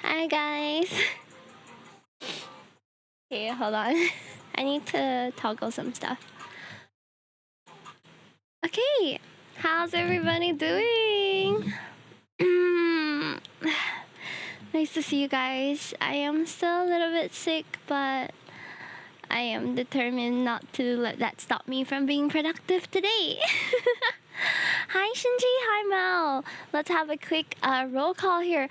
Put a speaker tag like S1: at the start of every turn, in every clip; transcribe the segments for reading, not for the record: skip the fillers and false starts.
S1: Hi guys. Okay, hold on. I need to toggle some stuff. Okay, how's everybody doing? Nice to see you guys. I am still a little bit sick, but I am determined not to let that stop me from being productive today. Hi Shinji, hi Mel. Let's have a quick roll call here.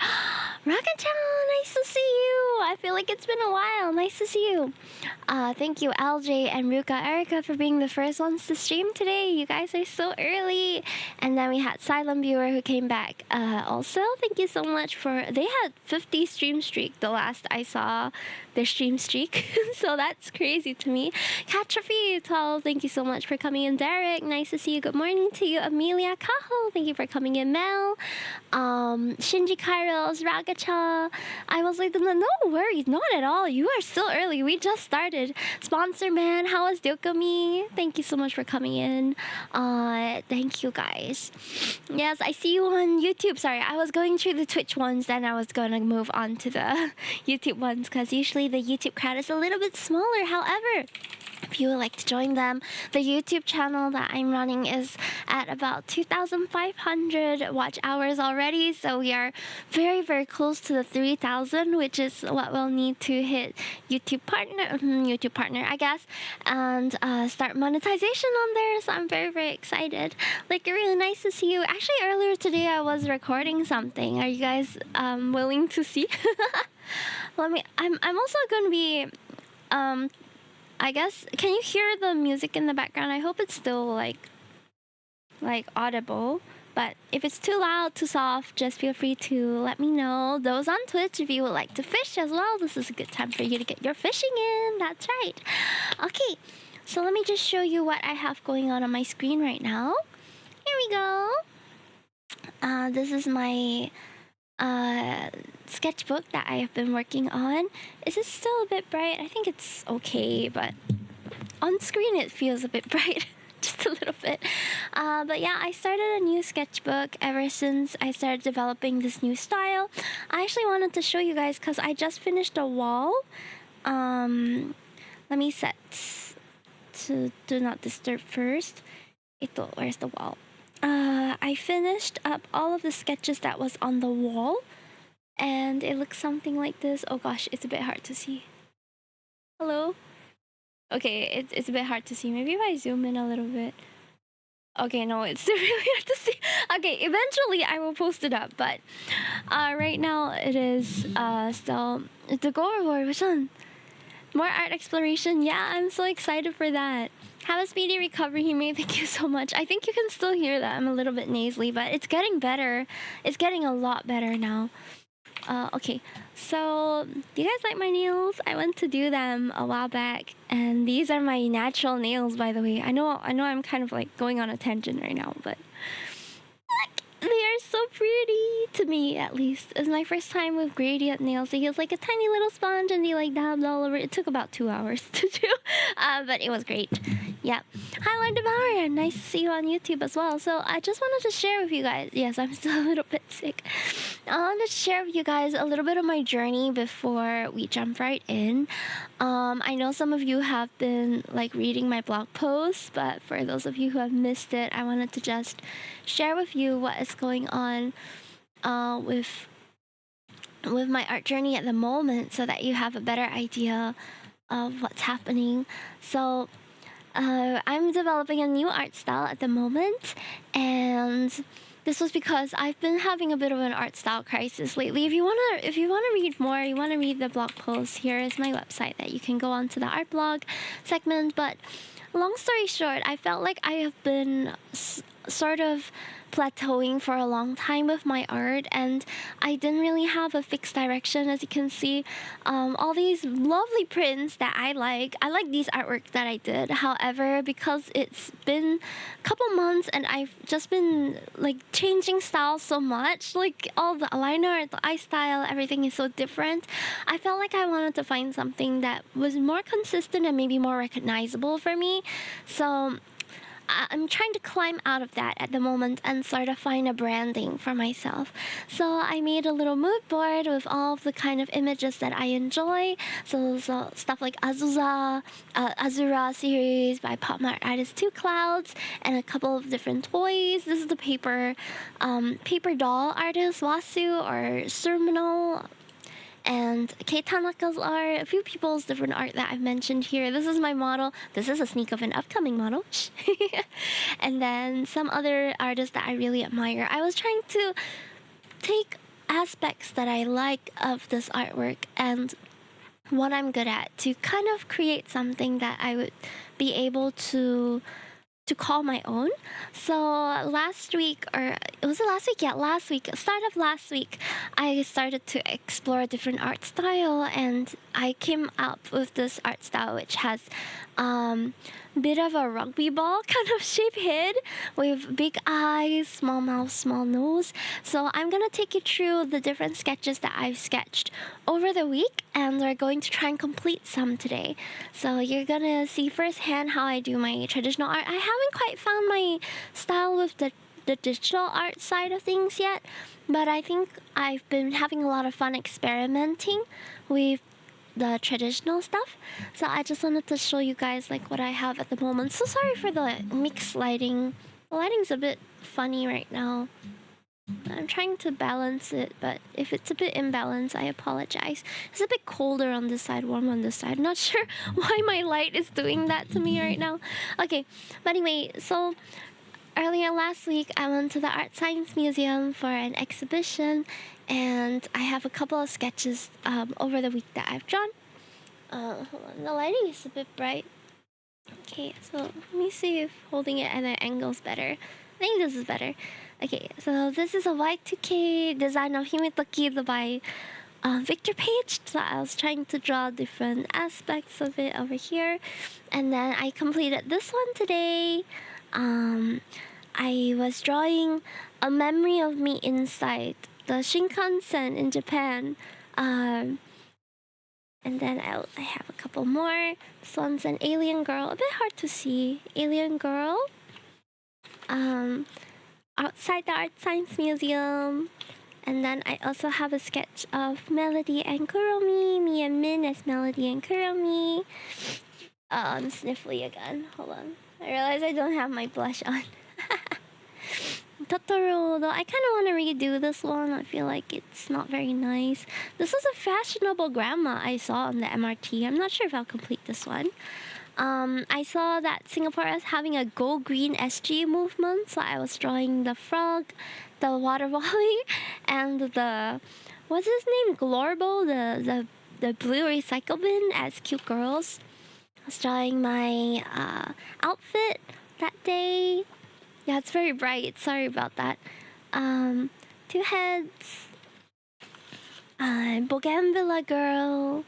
S1: Rakan-chan, nice to see you. I feel like it's been a while. Nice to see you. Thank you, LJ and Ruka Erica, for being the first ones to stream today. You guys are so early. And then we had Silent Viewer who came back. Also, thank you so much for. They had 50 stream streak the last I saw their stream streak. So that's crazy to me. Catrafi 12, thank you so much for coming in. Derek, nice to see you. Good morning to you. Amelia Kaho, thank you for coming in. Mel, Shinji Kairos, Ragacha. I was like, no worries, not at all. You are still early. We just started. Sponsor man, how is Dokami? Thank you so much for coming in. Thank you guys. Yes, I see you on YouTube. Sorry, I was going through the Twitch ones, then I was going to move on to the YouTube ones because usually the YouTube crowd is a little bit smaller. However, if you would like to join them, the YouTube channel that I'm running is at about 2,500 watch hours already. So we are very, very close to the 3,000, which is what we'll need to hit YouTube partner, I guess, and start monetization on there. So I'm very, very excited. Like, really nice to see you. Actually, earlier today I was recording something. Are you guys willing to see? I'm also going to be I guess, can you hear the music in the background? I hope it's still like audible. But if it's too loud, too soft, just feel free to let me know. Those on Twitch, if you would like to fish as well, this is a good time for you to get your fishing in. That's right. Okay, so let me just show you what I have going on my screen right now. Here we go. This is my sketchbook that I have been working on. Is it still a bit bright? I think it's okay, but on screen it feels a bit bright. Just a little bit. But yeah, I started a new sketchbook ever since I started developing this new style. I actually wanted to show you guys because I just finished a wall. Let me set to do not disturb first. Where's the wall? I finished up all of the sketches that was on the wall, and it looks something like this. Oh gosh, it's a bit hard to see. Hello? Okay, it's a bit hard to see. Maybe if I zoom in a little bit. Okay, no, it's still really hard to see. Okay, eventually I will post it up, but right now it is still the goal version. More art exploration. Yeah, I'm so excited for that. Have a speedy recovery, Hime. Thank you so much. I think you can still hear that I'm a little bit nasally, but it's getting better. It's getting a lot better now. Okay, so do you guys like my nails? I went to do them a while back, and these are my natural nails, by the way. I know I'm kind of like going on a tangent right now, but they are so pretty to me, at least. It's my first time with gradient nails. They use like a tiny little sponge and they like dabbed all over. It took about 2 hours to do, but it was great. Yeah. Hi, Lord Devourer. Nice to see you on YouTube as well. So I just wanted to share with you guys. Yes, I'm still a little bit sick. I wanted to share with you guys a little bit of my journey before we jump right in. I know some of you have been like reading my blog posts, but for those of you who have missed it, I wanted to just share with you what is going on with my art journey at the moment, so that you have a better idea of what's happening. So I'm developing a new art style at the moment, and this was because I've been having a bit of an art style crisis lately. If you wanna read more, you wanna read the blog post, here is my website that you can go on to the art blog segment. But long story short, I felt like I have been sort of plateauing for a long time with my art, and I didn't really have a fixed direction. As you can see, all these lovely prints that I like these artworks that I did. However, because it's been a couple months and I've just been like changing styles so much, like all the eyeliner, the eye style, everything is so different, I felt like I wanted to find something that was more consistent and maybe more recognizable for me. So I'm trying to climb out of that at the moment and sort of find a branding for myself. So I made a little mood board with all of the kind of images that I enjoy. So stuff like Azura series by pop art artist Two Clouds, and a couple of different toys. This is the paper doll artist Wasu or Surmino, and Kei Tanaka's art, a few people's different art that I've mentioned here. This is my model. This is a sneak of an upcoming model. And then some other artists that I really admire. I was trying to take aspects that I like of this artwork and what I'm good at to kind of create something that I would be able to call my own. So last week, or was it last week? Yeah, last week, start of last week, I started to explore a different art style, and I came up with this art style which has bit of a rugby ball kind of shape head with big eyes, small mouth, small nose. So I'm gonna take you through the different sketches that I've sketched over the week, and we're going to try and complete some today. So you're gonna see firsthand how I do my traditional art. I haven't quite found my style with the digital art side of things yet, but I think I've been having a lot of fun experimenting with the traditional stuff. So I just wanted to show you guys like what I have at the moment. So sorry for the mixed lighting. The lighting's a bit funny right now. I'm trying to balance it, but if it's a bit imbalanced, I apologize. It's a bit colder on this side, warm on this side. Not sure why my light is doing that to me right now. Okay, but anyway, so earlier last week, I went to the Art Science Museum for an exhibition, and I have a couple of sketches over the week that I've drawn. Hold on, the lighting is a bit bright. Okay, so let me see if holding it at an angle is better. I think this is better. Okay, so this is a Y2K design of Himetoki by Victor Page. So I was trying to draw different aspects of it over here, and then I completed this one today. I was drawing a memory of me inside the Shinkansen in Japan. And then I have a couple more. This one's an alien girl, a bit hard to see. Alien girl. Outside the Art Science Museum. And then I also have a sketch of Melody and Kuromi, me and Min as Melody and Kuromi. I'm sniffly again. Hold on. I realize I don't have my blush on. Totoro, though, I kind of want to redo this one. I feel like it's not very nice. This is a fashionable grandma I saw on the MRT. I'm not sure if I'll complete this one. I saw that Singapore is having a Go Green SG movement, so I was drawing the frog, the water volley, and the, what's his name, Glorbo, the blue recycle bin as cute girls. I was drawing my outfit that day. Yeah, it's very bright. Sorry about that. Two heads. Bougainvillea girl.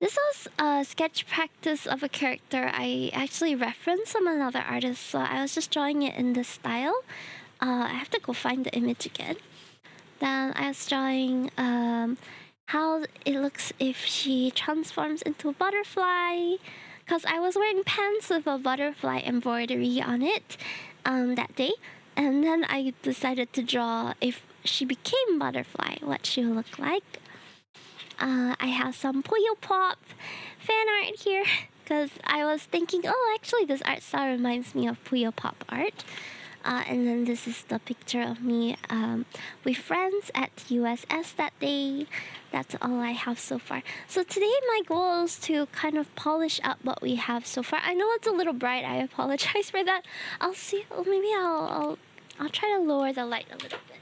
S1: This was a sketch practice of a character I actually referenced from another artist, so I was just drawing it in this style. I have to go find the image again. Then I was drawing how it looks if she transforms into a butterfly, because I was wearing pants with a butterfly embroidery on it that day, and then I decided to draw if she became butterfly, what she would look like. I have some Puyo Pop fan art here, because I was thinking, oh, actually this art style reminds me of Puyo Pop art. And then this is the picture of me with friends at USS that day. That's all I have so far. So today my goal is to kind of polish up what we have so far. I know it's a little bright. I apologize for that. I'll see. Maybe I'll try to lower the light a little bit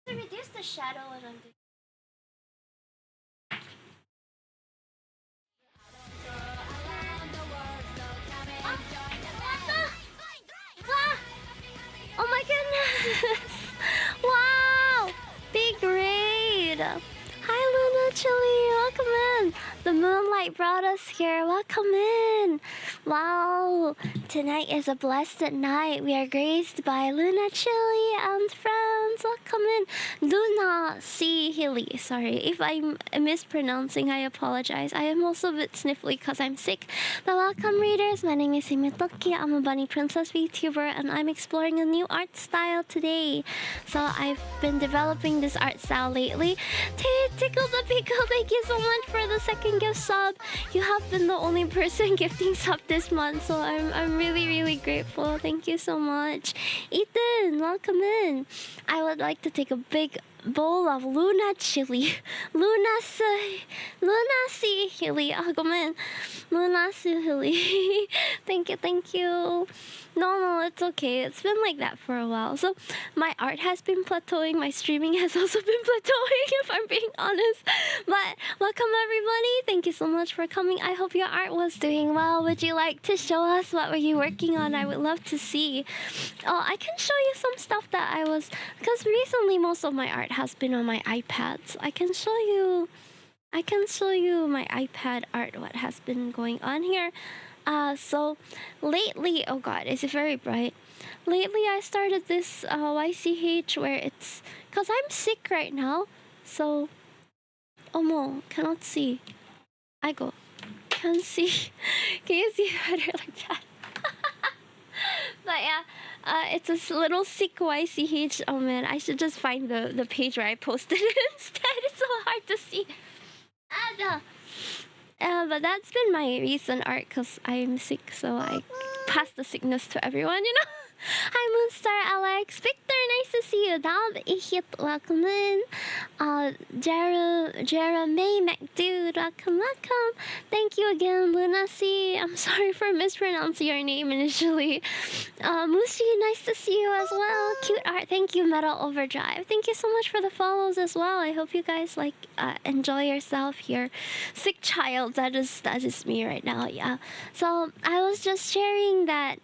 S1: to reduce the shadow when I'm doing. Oh my goodness! Wow! Big raid! Hi Luna Chili, welcome in! The moonlight brought us here. Welcome in! Wow! Tonight is a blessed night. We are graced by Luna Chili and friends. Welcome in! Luna C. Hilly. Sorry if I'm mispronouncing, I apologize. I am also a bit sniffly because I'm sick. But welcome, readers. My name is Himetoki. I'm a bunny princess VTuber and I'm exploring a new art style today. So I've been developing this art style lately. Tickle the Pickle, thank you so much for the second gift sub. You have been the only person gifting sub this month, so I'm really grateful. Thank you so much. Ethan, welcome in. I would like to take a big bowl of Luna Chili. Luna C. Hilly. Oh, gomen. Luna C. Hilly. Thank you. No, it's okay. It's been like that for a while. So my art has been plateauing. My streaming has also been plateauing, if I'm being honest. But welcome, everybody. Thank you so much for coming. I hope your art was doing well. Would you like to show us what were you working on? I would love to see. Oh, I can show you some stuff that I was... Because recently most of my art has been on my iPad. So I can show you my iPad art, what has been going on here. So lately, oh god, is it very bright? Lately I started this YCH where it's... Because I'm sick right now. So... Omo, cannot see. I go. Can see. Can you see better like that? But yeah, it's a little sick YCH. Oh man, I should just find the page where I posted it instead. It's so hard to see. But that's been my recent art because I'm sick, so I pass the sickness to everyone, you know? Hi, Moonstar Alex. Victor, nice to see you. Dab Ihit, welcome in. Jeremy McDude, welcome. Thank you again, Luna C. I'm sorry for mispronouncing your name initially. Mushi, nice to see you as well. Cute art, thank you, Metal Overdrive. Thank you so much for the follows as well. I hope you guys enjoy yourself here. Sick child, that is me right now, yeah. So I was just sharing that.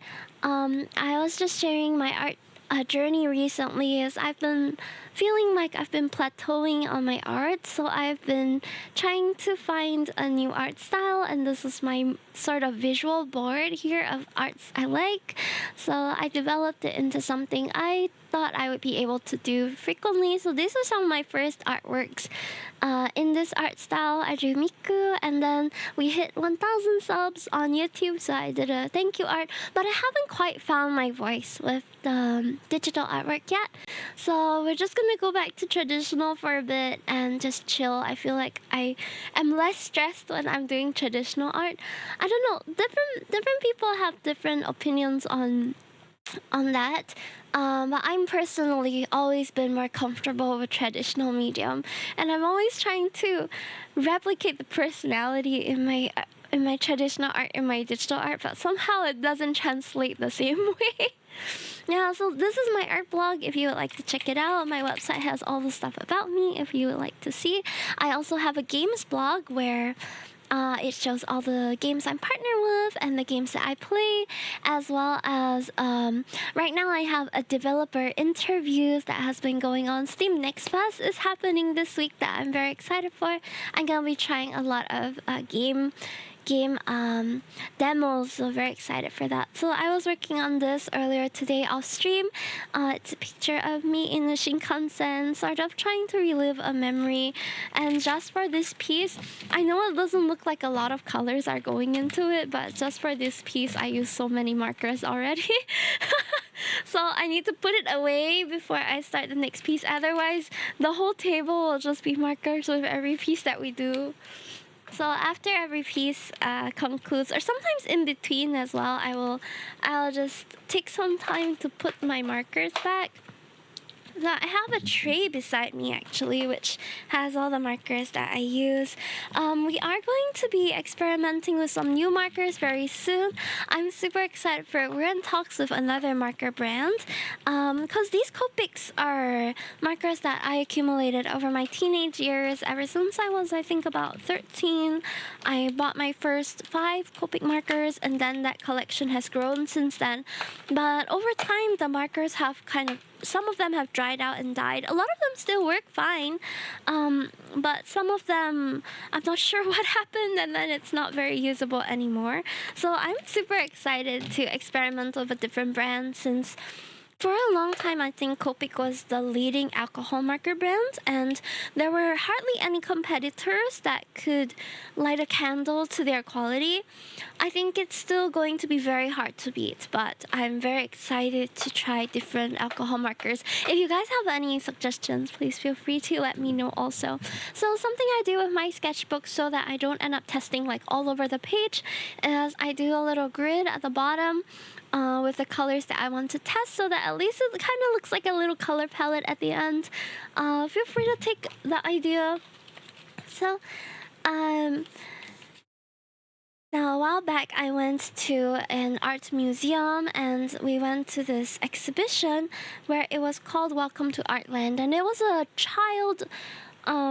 S1: I was just sharing my art journey recently as I've been feeling like I've been plateauing on my art, so I've been trying to find a new art style, and this is my sort of visual board here of arts I like. So I developed it into something I thought I would be able to do frequently. So these are some of my first artworks in this art style. I drew Miku, and then we hit 1,000 subs on YouTube, so I did a thank you art, but I haven't quite found my voice with the digital artwork yet. So we're just gonna go back to traditional for a bit and just chill. I feel like I am less stressed when I'm doing traditional art. I don't know, different people have different opinions on that. But I'm personally always been more comfortable with traditional medium, and I'm always trying to replicate the personality in my traditional art in my digital art, but somehow it doesn't translate the same way. Yeah, so this is my art blog if you would like to check it out. My website has all the stuff about me if you would like to see. I also have a games blog where it shows all the games I'm partnered with and the games that I play, as well as right now I have a developer interviews that has been going on. Steam Next Fest is happening this week that I'm very excited for. I'm gonna be trying a lot of game demos, so very excited for that. So I was working on this earlier today off stream. It's a picture of me in the Shinkansen, sort of trying to relive a memory. And just for this piece, I know it doesn't look like a lot of colors are going into it, but just for this piece I used so many markers already. So I need to put it away before I start the next piece, otherwise the whole table will just be markers with every piece that we do. So after every piece concludes, or sometimes in between as well, I'll just take some time to put my markers back. So I have a tray beside me actually, which has all the markers that I use. We are going to be experimenting with some new markers very soon. I'm super excited for it. We're in talks with another marker brand, because these Copics are markers that I accumulated over my teenage years. Ever since I was, I think, about 13, I bought my first 5 Copic markers, and then that collection has grown since then. But over time, the markers have kind of some of them have dried out and died. A lot of them still work fine, but some of them I'm not sure what happened, and then it's not very usable anymore. So I'm super excited to experiment with a different brand, since for a long time, I think Copic was the leading alcohol marker brand, and there were hardly any competitors that could light a candle to their quality. I think it's still going to be very hard to beat, but I'm very excited to try different alcohol markers. If you guys have any suggestions, please feel free to let me know also. So something I do with my sketchbook so that I don't end up testing like all over the page is I do a little grid at the bottom with the colors that I want to test, so that at least it kind of looks like a little color palette at the end. Feel free to take the idea. So, now a while back I went to an art museum, and we went to this exhibition where it was called Welcome to Artland, and it was a child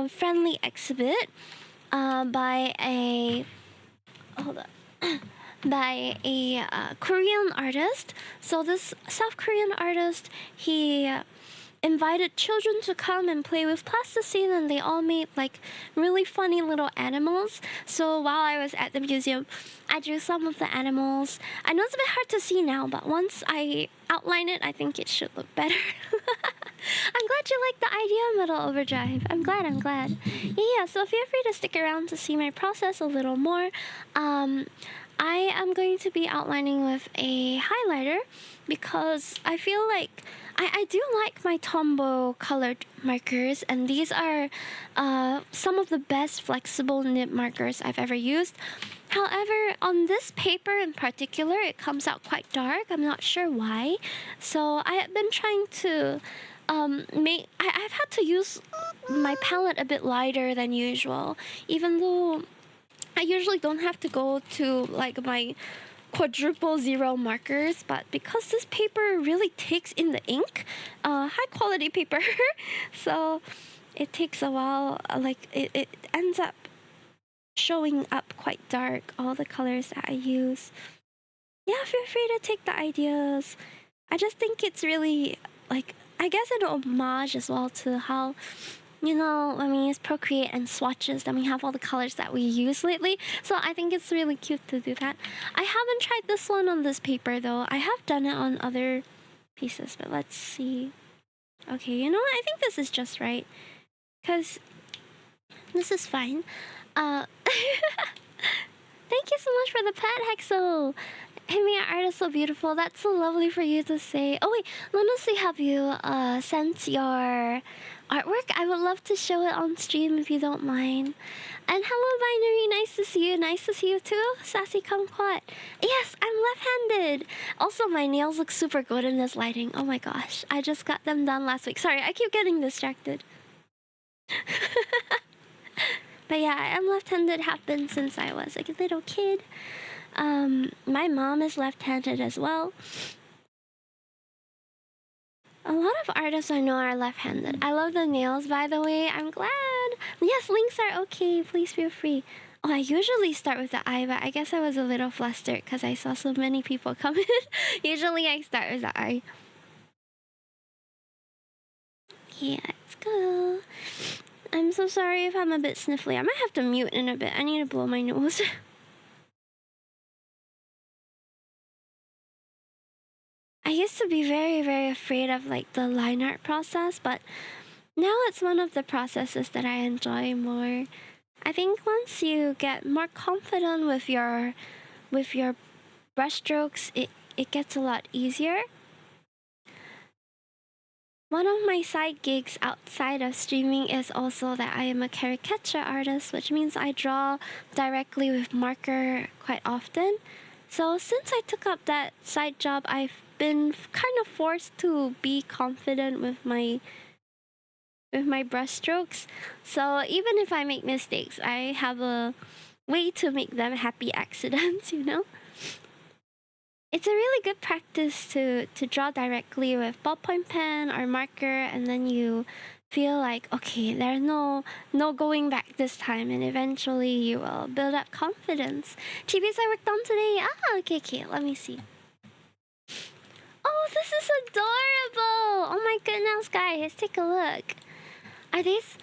S1: friendly exhibit by a Korean artist. So this South Korean artist, he invited children to come and play with plasticine, and they all made like really funny little animals. So while I was at the museum, I drew some of the animals. I know it's a bit hard to see now, but once I outline it, I think it should look better. I'm glad you like the idea, Metal Overdrive. I'm glad. Yeah, so feel free to stick around to see my process a little more. I am going to be outlining with a highlighter because I feel like I do like my Tombow colored markers, and these are some of the best flexible nib markers I've ever used. However, on this paper in particular, it comes out quite dark. I'm not sure why. So I have been trying to I've had to use my palette a bit lighter than usual, even though I usually don't have to go to like my quadruple zero markers, but because this paper really takes in the ink, high quality paper, so it takes a while, like it ends up showing up quite dark, all the colors that I use. Yeah, feel free to take the ideas. I just think it's really, like, I guess an homage as well to how, you know, when we use Procreate and swatches, then we have all the colors that we use lately. So I think it's really cute to do that. I haven't tried this one on this paper though. I have done it on other pieces, but let's see. Okay, you know what? I think this is just right, because this is fine. Thank you so much for the pet, Hexel. Hey, art is so beautiful. That's so lovely for you to say. Oh wait, let us see. Have you sent your artwork? I would love to show it on stream if you don't mind. And hello, Binary. Nice to see you. Nice to see you too, Sassy Kumquat. Yes, I'm left-handed. Also, my nails look super good in this lighting. Oh my gosh, I just got them done last week. Sorry, I keep getting distracted. But yeah, I'm left-handed, have been since I was like a little kid. My mom is left-handed as well. A lot of artists I know are left-handed. I love the nails, by the way. I'm glad. Yes, links are okay. Please feel free. Oh, I usually start with the eye, but I guess I was a little flustered because I saw so many people come in. Usually I start with the eye. Yeah, let's go. I'm so sorry if I'm a bit sniffly. I might have to mute in a bit. I need to blow my nose. I used to be very, very afraid of like the line art process, but now it's one of the processes that I enjoy more. I think once you get more confident with your brushstrokes, it gets a lot easier. One of my side gigs outside of streaming is also that I am a caricature artist, which means I draw directly with marker quite often. So since I took up that side job, I've been kind of forced to be confident with my brushstrokes. So even if I make mistakes, I have a way to make them happy accidents, you know? It's a really good practice to draw directly with ballpoint pen or marker, and then you feel like, okay, there's no going back this time, and eventually you will build up confidence. Chibis I worked on today. Okay, let me see. Oh, this is a adorable! Oh my goodness, guys, take a look. Are these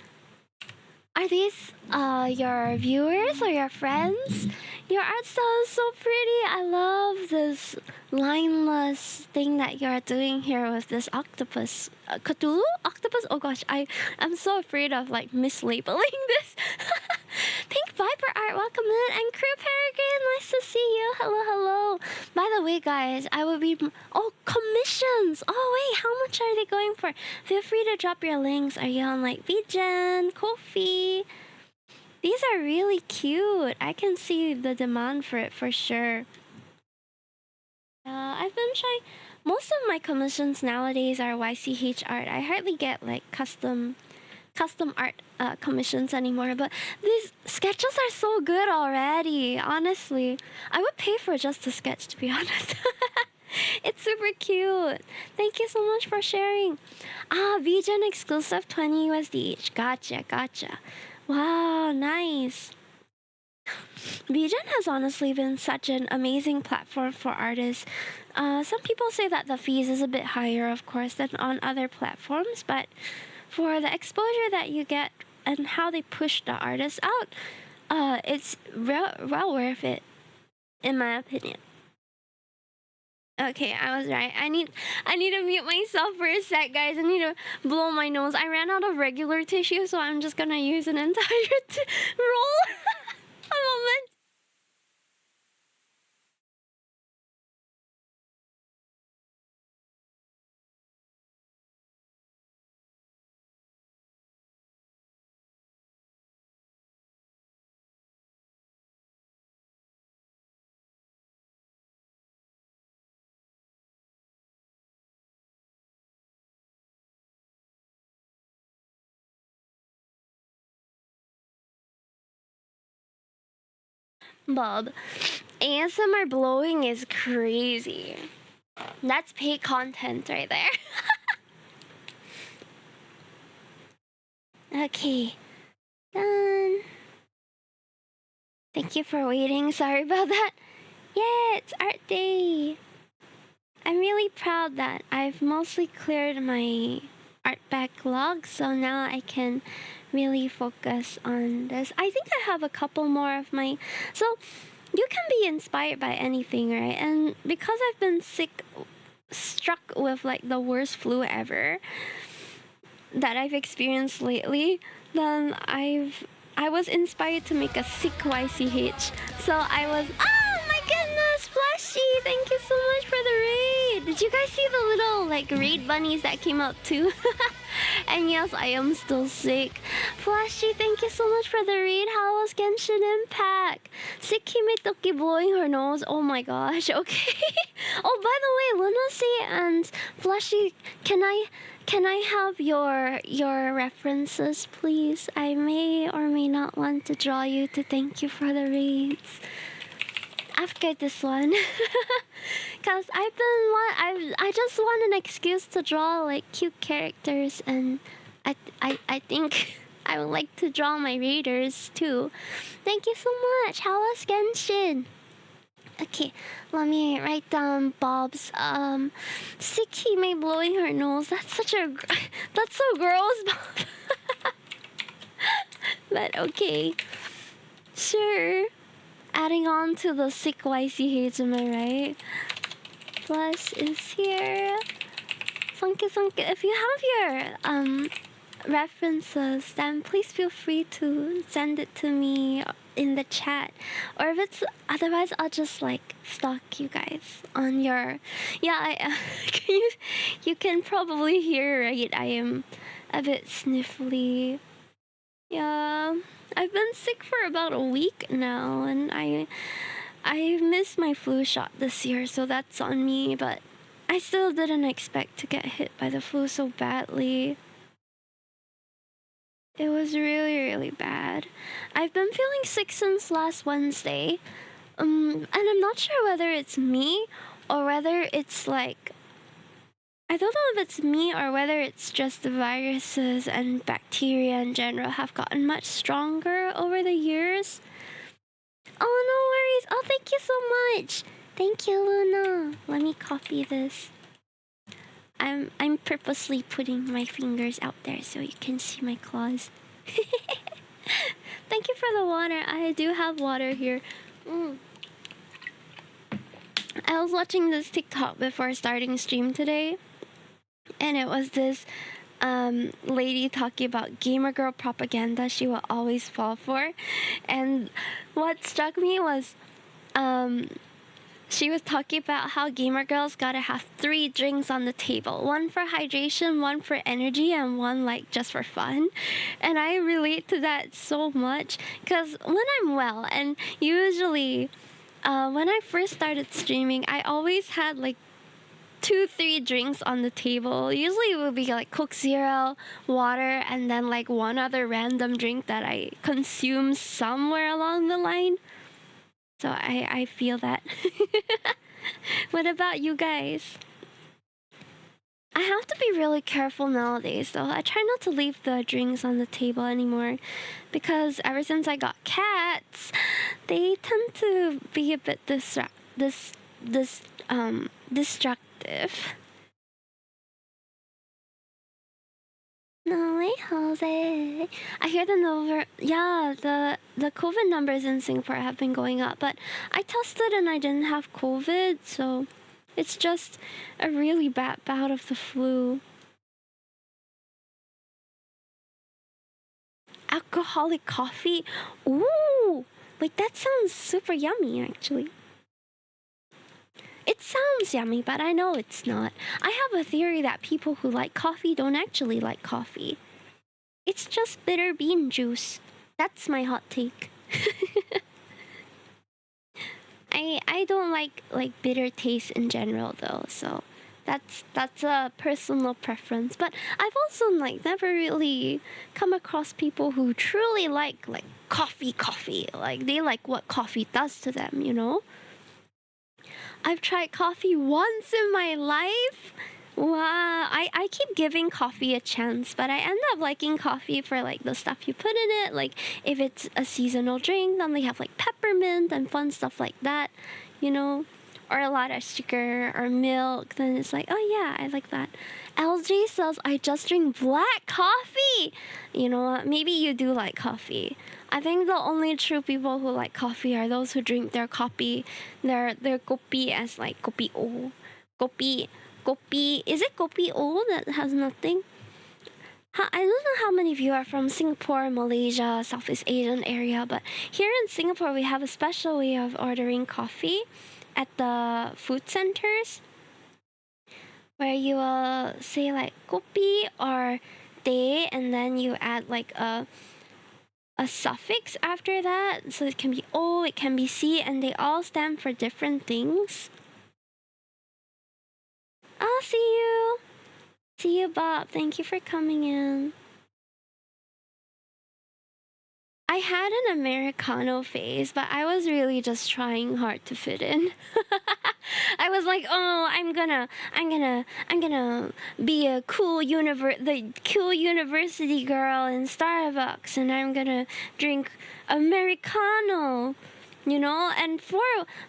S1: your viewers or your friends? Your art style is so pretty. I love this lineless thing that you're doing here with this octopus. Cthulhu? Octopus? Oh gosh, I'm so afraid of like mislabeling this. Pink Viper Art, welcome in. And Crew Peregrine, nice to see you. Hello, hello. By the way, guys, I will be... Oh, commissions. Oh, wait, how much are they going for? Feel free to drop your links. Are you on like VGen, Ko-fi? These are really cute. I can see the demand for it for sure. I've been trying... Most of my commissions nowadays are YCH art. I hardly get like custom art commissions anymore, but these sketches are so good already. Honestly, I would pay for just a sketch, to be honest. It's super cute. Thank you so much for sharing. VGen exclusive 20 USD each. Gotcha. Wow, nice. VGen has honestly been such an amazing platform for artists. Some people say that the fees is a bit higher, of course, than on other platforms, but for the exposure that you get and how they push the artists out, it's well worth it, in my opinion. Okay, I was right. I need to mute myself for a sec, guys. I need to blow my nose. I ran out of regular tissue, so I'm just gonna use an entire roll. A moment. Bob, ASMR blowing is crazy. That's paid content right there. Okay, done. Thank you for waiting. Sorry about that. Yeah, it's art day. I'm really proud that I've mostly cleared my art backlog, so now I can really focus on this. I think I have a couple more of my... So, you can be inspired by anything, right? And because I've been struck with like the worst flu ever that I've experienced lately, then I was inspired to make a sick YCH. So I was... Oh my goodness, Flashy! Thank you so much for the raid! Did you guys see the little like raid bunnies that came up too? And yes, I am still sick. Flashy, thank you so much for the raid. How was Genshin Impact? Sick Himetoki blowing her nose. Oh my gosh, okay. Oh, by the way, Lunacy and Flashy, can I have your references, please? I may or may not want to draw you to thank you for the raids after this one. Cause I just want an excuse to draw like cute characters, and I think I would like to draw my raiders too. Thank you so much. How was Genshin? Okay, let me write down Bob's Sikime blowing her nose. That's so gross, Bob. But okay. Sure. Adding on to the sick YCH, am I right? Plus is here. Thank you. If you have your references, then please feel free to send it to me in the chat. Or if it's otherwise, I'll just like stalk you guys on your... Yeah, you can probably hear, right? I am a bit sniffly. Yeah, I've been sick for about a week now, and I missed my flu shot this year, so that's on me, but I still didn't expect to get hit by the flu so badly. It was really, really bad. I've been feeling sick since last Wednesday, and I'm not sure whether it's me or whether it's like... I don't know if it's me or whether it's just the viruses and bacteria in general have gotten much stronger over the years. Oh, no worries. Oh, thank you so much. Thank you, Luna. Let me copy this. I'm purposely putting my fingers out there so you can see my claws. Thank you for the water. I do have water here. I was watching this TikTok before starting stream today, and it was this lady talking about gamer girl propaganda she will always fall for. And what struck me was she was talking about how gamer girls gotta have 3 drinks on the table. 1 for hydration, 1 for energy, and 1 like just for fun. And I relate to that so much because when I'm well, and usually when I first started streaming, I always had like 2-3 drinks on the table. Usually it would be like Coke Zero, water, and then like one other random drink that I consume somewhere along the line. So I feel that. What about you guys? I have to be really careful nowadays though. I try not to leave the drinks on the table anymore because ever since I got cats, they tend to be a bit destructive. No way, Jose. I hear the COVID numbers in Singapore have been going up, but I tested and I didn't have COVID, so it's just a really bad bout of the flu. Alcoholic coffee? Ooh, like that sounds super yummy actually. It sounds yummy, but I know it's not. I have a theory that people who like coffee don't actually like coffee. It's just bitter bean juice. That's my hot take. I don't like bitter taste in general though, so that's a personal preference. But I've also never really come across people who truly like coffee. Like they like what coffee does to them, you know? I've tried coffee once in my life. Wow, I keep giving coffee a chance, but I end up liking coffee for like the stuff you put in it. Like if it's a seasonal drink, then they have like peppermint and fun stuff like that, you know, or a lot of sugar or milk. Then it's like, oh yeah, I like that. LJ says I just drink black coffee. You know what? Maybe you do like coffee. I think the only true people who like coffee are those who drink their kopi as like kopi o. Kopi, is it kopi o that has nothing? I don't know how many of you are from Singapore, Malaysia, Southeast Asian area, but here in Singapore we have a special way of ordering coffee at the food centers where you will say like kopi or te, and then you add like a suffix after that. So it can be O, it can be C, and they all stand for different things. I'll see you. See you, Bob. Thank you for coming in. I had an Americano phase, but I was really just trying hard to fit in. I was like, oh, I'm gonna be a cool university girl in Starbucks, and I'm gonna drink Americano, you know.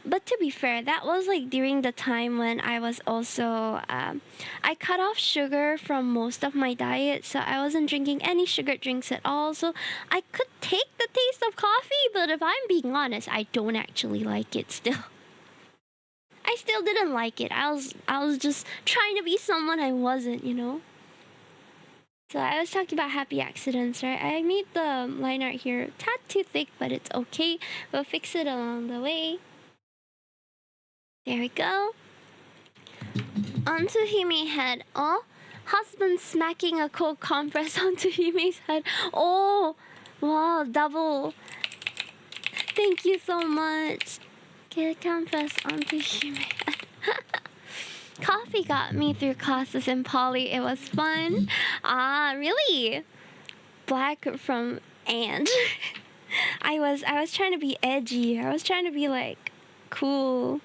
S1: But to be fair, that was like during the time when I was also I cut off sugar from most of my diet, so I wasn't drinking any sugar drinks at all. So I could take the taste of coffee, but if I'm being honest, I don't actually like it still. I still didn't like it. I was just trying to be someone I wasn't, you know. So I was talking about happy accidents, right? I made the line art here a tad too thick, but it's okay. We'll fix it along the way. There we go. Onto Hime head. Oh, husband smacking a cold compress onto Hime's head. Oh, wow, double. Thank you so much. Get a compress onto Hime's head. Coffee got me through classes in poly. It was fun. Ah, really? Black from and. I was trying to be edgy. I was trying to be like cool.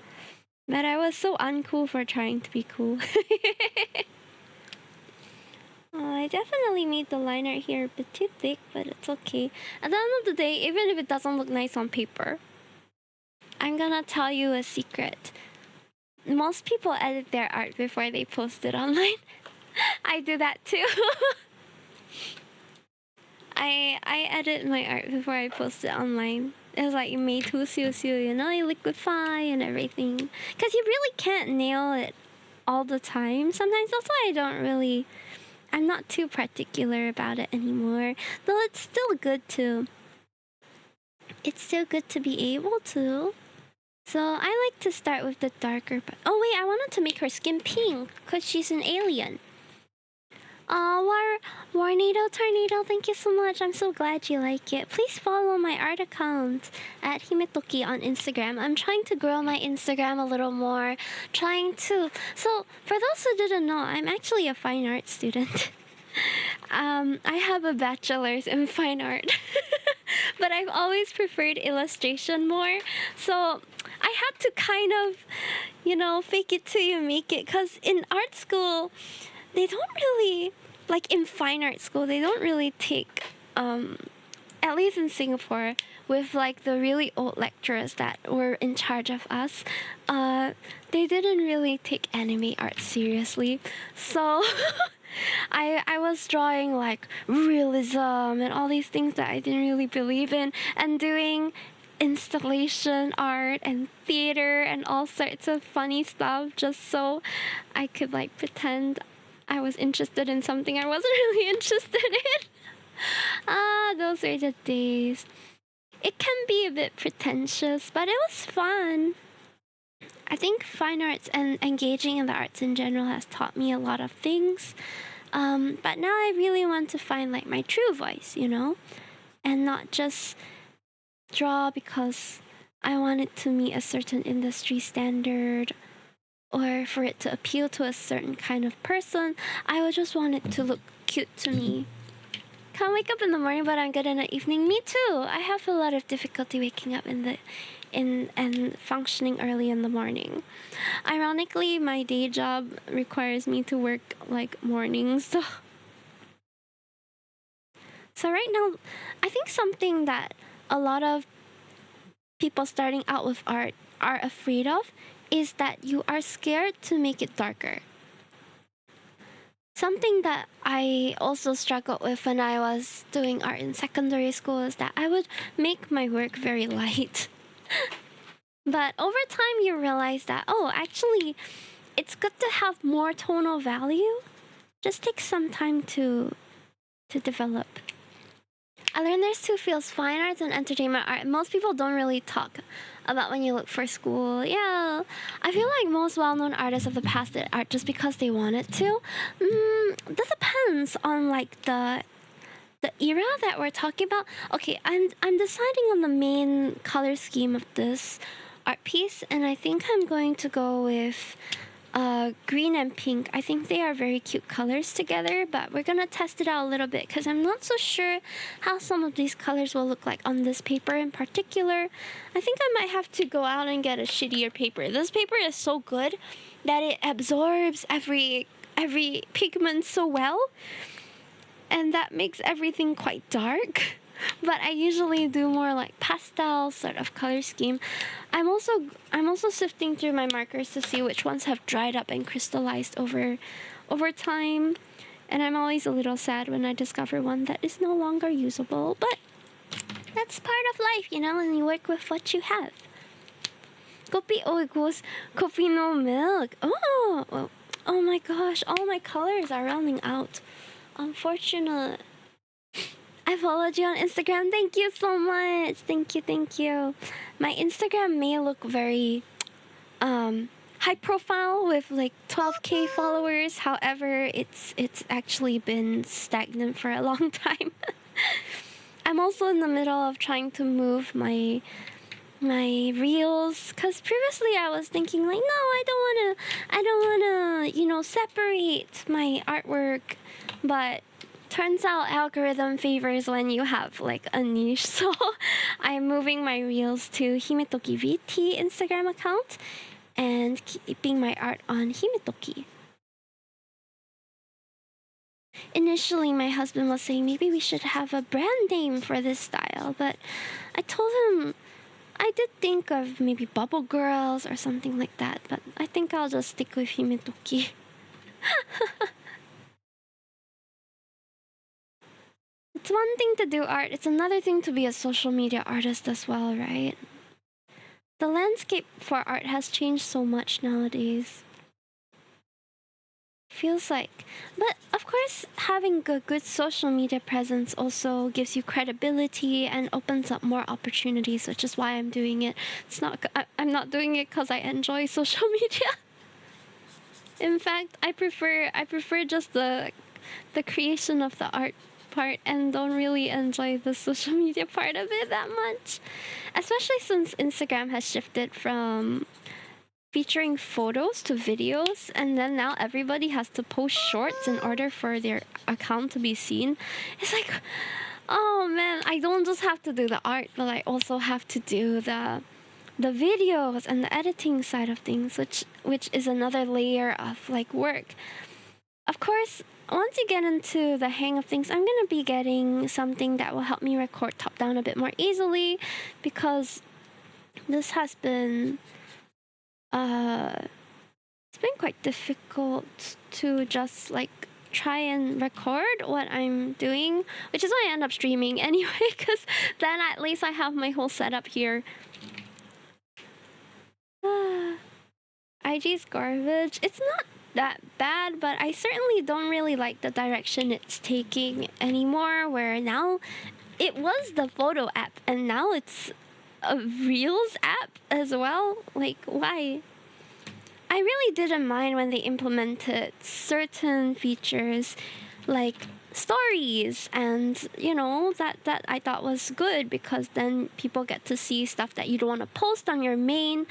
S1: But I was so uncool for trying to be cool. I definitely made the liner here a bit too thick, but it's okay. At the end of the day, even if it doesn't look nice on paper, I'm gonna tell you a secret. most people edit their art before they post it online. I do that too. I edit my art before I post it online. It's like made to you know, you liquify and everything. Because you really can't nail it all the time. Sometimes that's why I'm not too particular about it anymore. Though it's still good to be able to. So I like to start with the darker part. Oh wait, I wanted to make her skin pink because she's an alien. Warnado Tornado, thank you so much. I'm so glad you like it. Please follow my art account at Himetoki on Instagram. I'm trying to grow my Instagram a little more. So, for those who didn't know, I'm actually a fine art student. I have a bachelor's in fine art. But I've always preferred illustration more. So, I had to kind of, fake it till you make it. Because in art school, they don't really, like in fine art school, they don't really take, at least in Singapore, with like the really old lecturers that were in charge of us, they didn't really take anime art seriously. So I was drawing like realism and all these things that I didn't really believe in, and doing installation art and theater and all sorts of funny stuff just so I could like pretend I was interested in something I wasn't really interested in. Those are the days. It can be a bit pretentious, but it was fun. I think fine arts and engaging in the arts in general has taught me a lot of things. But now I really want to find like my true voice, and not just draw because I want it to meet a certain industry standard or for it to appeal to a certain kind of person. I would just want it to look cute to me. Can't wake up in the morning, but I'm good in the evening. Me too. I have a lot of difficulty waking up and functioning early in the morning. Ironically, my day job requires me to work like mornings. So right now, I think something that a lot of people starting out with art are afraid of is that you are scared to make it darker. Something that I also struggled with when I was doing art in secondary school is that I would make my work very light. But over time you realize that, actually, it's good to have more tonal value. Just takes some time to develop. I learned there's two fields, fine arts and entertainment art. Most people don't really talk about when you look for school. Yeah, I feel like most well-known artists of the past did art just because they wanted to. That depends on like the era that we're talking about. Okay, I'm deciding on the main color scheme of this art piece, and I think I'm going to go with green and pink. I think they are very cute colors together, but we're gonna test it out a little bit because I'm not so sure how some of these colors will look like on this paper in particular. I think I might have to go out and get a shittier paper. This paper is so good that it absorbs every pigment so well, and that makes everything quite dark. But I usually do more like pastel sort of color scheme. I'm also sifting through my markers to see which ones have dried up and crystallized over time. And I'm always a little sad when I discover one that is no longer usable. But that's part of life, when you work with what you have. Kopi, it goes kopi no milk. Oh my gosh, all my colors are running out. Unfortunate. I followed you on Instagram. Thank you so much. Thank you. My Instagram may look very high profile with like 12K followers. However, it's actually been stagnant for a long time. I'm also in the middle of trying to move my reels, because previously I was thinking like, no, I don't wanna separate my artwork, but turns out algorithm favors when you have like a niche. So I'm moving my reels to Himetoki VT Instagram account and keeping my art on Himetoki. Initially, my husband was saying maybe we should have a brand name for this style, but I told him I did think of maybe Bubble Girls or something like that, but I think I'll just stick with Himetoki. It's one thing to do art, it's another thing to be a social media artist as well, right? The landscape for art has changed so much nowadays. Feels like. But of course, having a good social media presence also gives you credibility and opens up more opportunities, which is why I'm doing it. I'm not doing it because I enjoy social media. In fact, I prefer just the creation of the art part and don't really enjoy the social media part of it that much. Especially since Instagram has shifted from featuring photos to videos, and then now everybody has to post shorts in order for their account to be seen. It's like, oh man, I don't just have to do the art, but I also have to do the videos and the editing side of things, which is another layer of like work. Of course, once you get into the hang of things, I'm gonna be getting something that will help me record top down a bit more easily, because this has been it's been quite difficult to just like try and record what I'm doing, which is why I end up streaming anyway, because then at least I have my whole setup here. IG's garbage. It's not that bad, but I certainly don't really like the direction it's taking anymore, where now it was the photo app and now it's a Reels app as well. Like, why? I really didn't mind when they implemented certain features like stories, and that I thought was good, because then people get to see stuff that you don't want to post on your main.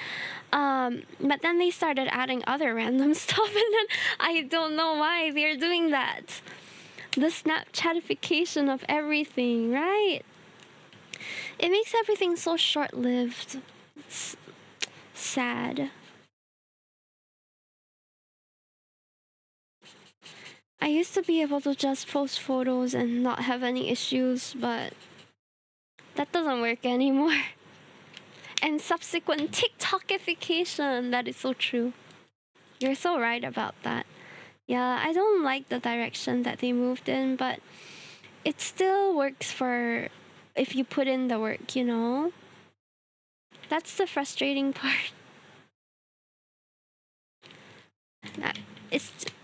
S1: But then they started adding other random stuff, and then I don't know why they're doing that. The Snapchatification of everything, right? It makes everything so short-lived. It's sad. I used to be able to just post photos and not have any issues, but that doesn't work anymore. And subsequent TikTokification, that is so true. You're so right about that. Yeah, I don't like the direction that they moved in, but it still works for if you put in the work, That's the frustrating part.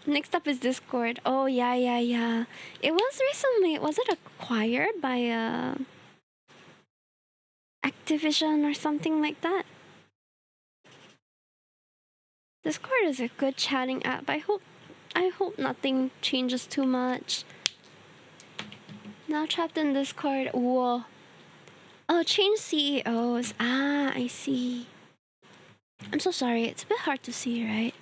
S1: Next up is Discord. Oh, yeah. It was recently, was it acquired by Activision or something like that? Discord is a good chatting app. I hope nothing changes too much. Now trapped in Discord. Whoa. Oh, change CEOs. Ah, I see. I'm so sorry. It's a bit hard to see, right?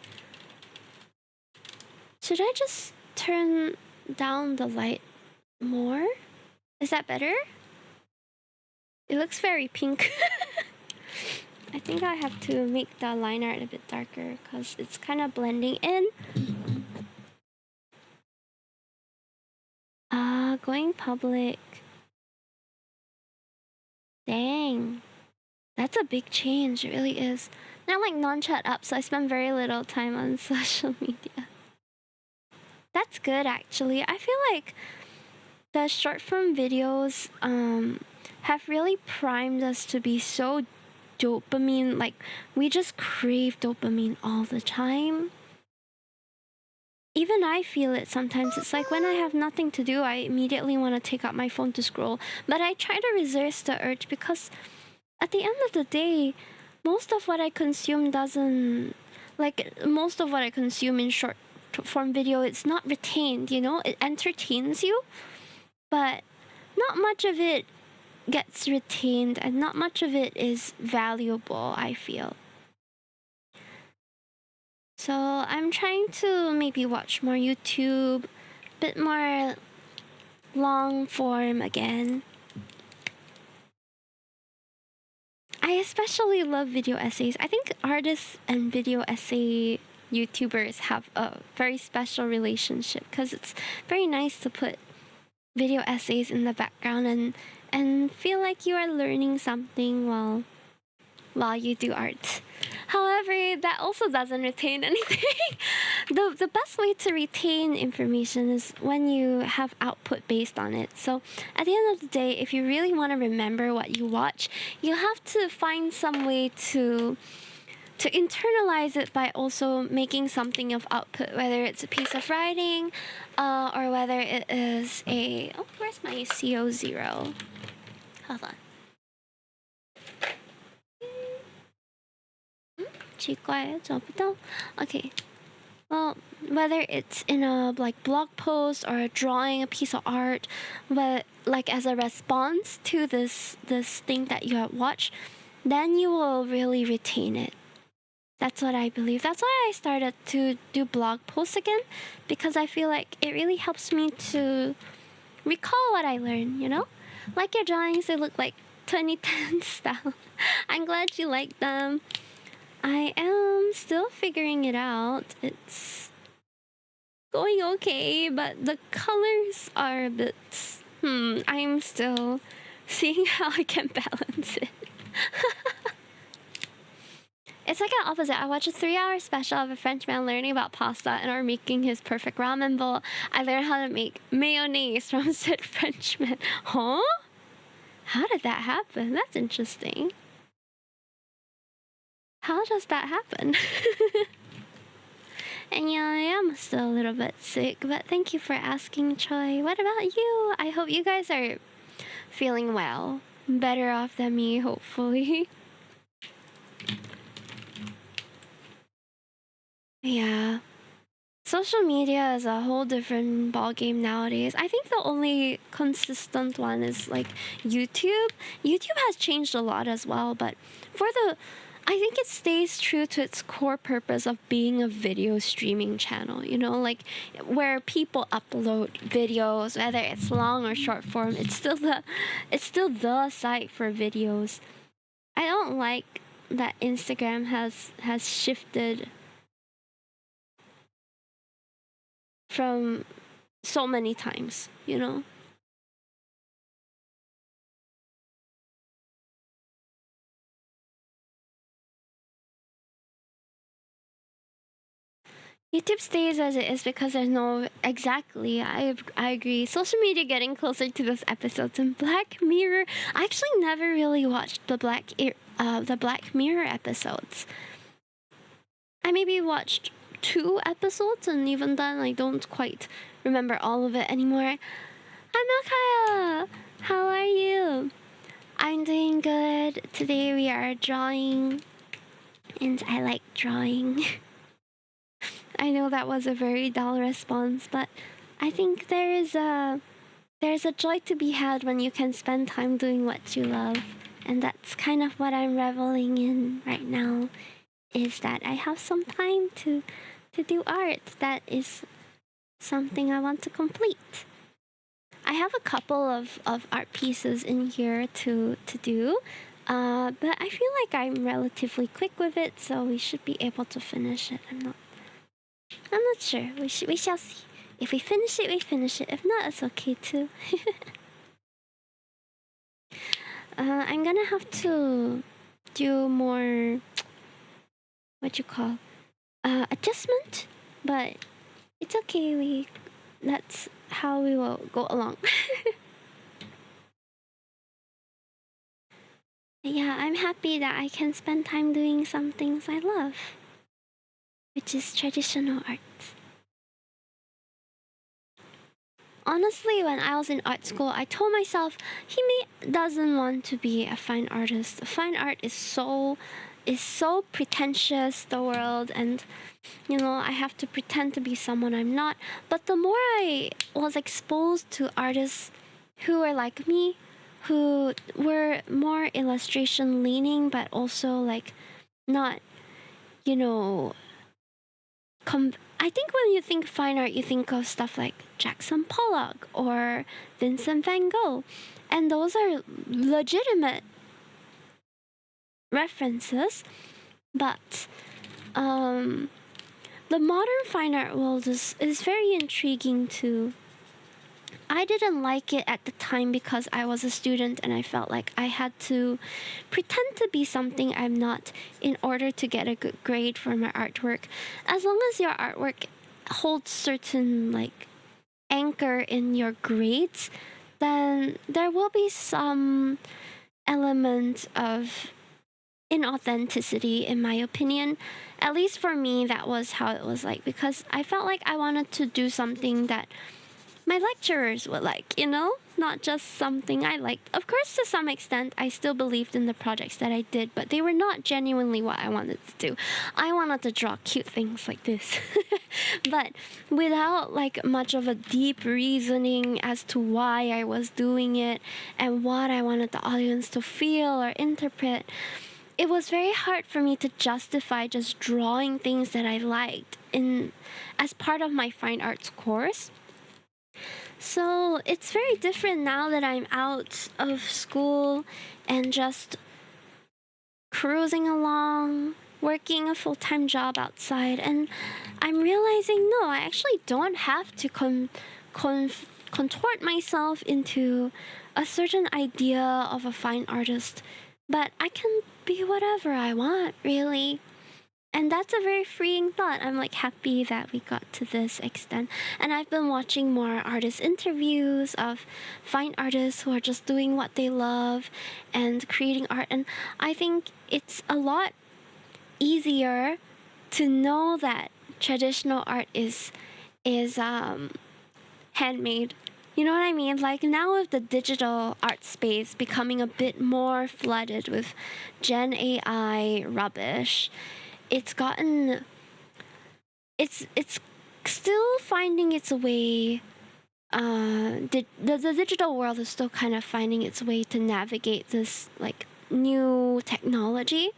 S1: Should I just turn down the light more? Is that better? It looks very pink. I think I have to make the line art a bit darker because it's kind of blending in. Going public. Dang. That's a big change, it really is. Now, like non-chat apps, so I spend very little time on social media. That's good, actually. I feel like the short form videos have really primed us to be so dopamine. Like, we just crave dopamine all the time. Even I feel it sometimes. It's like when I have nothing to do, I immediately want to take out my phone to scroll. But I try to resist the urge, because at the end of the day, most of what I consume in short form video, it's not retained, It entertains you, but not much of it gets retained, and not much of it is valuable, I feel. So I'm trying to maybe watch more YouTube, a bit more long form again. I especially love video essays. I think artists and video essay YouTubers have a very special relationship, because it's very nice to put video essays in the background and feel like you are learning something while while you do art. However, that also doesn't retain anything. The best way to retain information is when you have output based on it. So at the end of the day, if you really want to remember what you watch, you have to find some way to internalize it by also making something of output, whether it's a piece of writing, or whether it is a... Oh, where's my CO0? Hold on. 奇怪，找不到。Okay. Well, whether it's in a like blog post or a drawing, a piece of art, but like as a response to this thing that you have watched, then you will really retain it. That's what I believe. That's why I started to do blog posts again, because I feel like it really helps me to recall what I learned, you know? Like your drawings, they look like 2010 style. I'm glad you like them. I am still figuring it out. It's going okay, but the colors are a bit... I'm still seeing how I can balance it. It's like an opposite. I watched a 3-hour special of a French man learning about pasta and or making his perfect ramen bowl. I learned how to make mayonnaise from said Frenchman. Huh? How did that happen? That's interesting. How does that happen? And yeah, I am still a little bit sick, but thank you for asking, Choi. What about you? I hope you guys are feeling well. Better off than me, hopefully. Yeah. Social media is a whole different ballgame nowadays. I think the only consistent one is like YouTube. YouTube has changed a lot as well, but I think it stays true to its core purpose of being a video streaming channel, you know, like where people upload videos, whether it's long or short form. It's still the site for videos. I don't like that Instagram has shifted from so many times, you know. YouTube stays as it is because there's no... Exactly, I agree. Social media getting closer to those episodes in Black Mirror. I actually never really watched the Black Mirror episodes. I maybe watched 2 episodes, and even then I don't quite remember all of it anymore. Hi Makaya! How are you? I'm doing good. Today we are drawing, and I like drawing. I know that was a very dull response, but I think there's a joy to be had when you can spend time doing what you love. And that's kind of what I'm reveling in right now, is that I have some time to do art. That is something I want to complete. I have a couple of art pieces in here to do, but I feel like I'm relatively quick with it, so we should be able to finish it. I'm not sure. We shall see. If we finish it, we finish it. If not, it's okay too. I'm gonna have to do more, adjustment, but it's okay. That's how we will go along. Yeah, I'm happy that I can spend time doing some things I love, which is traditional art. Honestly, when I was in art school, I told myself doesn't want to be a fine artist. Fine art is so pretentious, the world, and you know, I have to pretend to be someone I'm not. But the more I was exposed to artists who were like me, who were more illustration leaning, but also like not, you know, I think when you think fine art, you think of stuff like Jackson Pollock or Vincent van Gogh, and those are legitimate references, but the modern fine art world is very intriguing too. I didn't like it at the time because I was a student and I felt like I had to pretend to be something I'm not in order to get a good grade for my artwork. As long as your artwork holds certain like anchor in your grades, then there will be some element of inauthenticity, in my opinion. At least for me, that was how it was like, because I felt like I wanted to do something that my lecturers would like, not just something I liked. Of course, to some extent, I still believed in the projects that I did, but they were not genuinely what I wanted to do. I wanted to draw cute things like this, but without like much of a deep reasoning as to why I was doing it and what I wanted the audience to feel or interpret. It was very hard for me to justify just drawing things that I liked as part of my fine arts course. So it's very different now that I'm out of school and just cruising along, working a full-time job outside, and I'm realizing no, I actually don't have to contort myself into a certain idea of a fine artist, but I can be whatever I want, really. And that's a very freeing thought. I'm like happy that we got to this extent. And I've been watching more artist interviews of fine artists who are just doing what they love and creating art. And I think it's a lot easier to know that traditional art is handmade. You know what I mean? Like now with the digital art space becoming a bit more flooded with Gen AI rubbish, it's still finding its way. The digital world is still kind of finding its way to navigate this like new technology,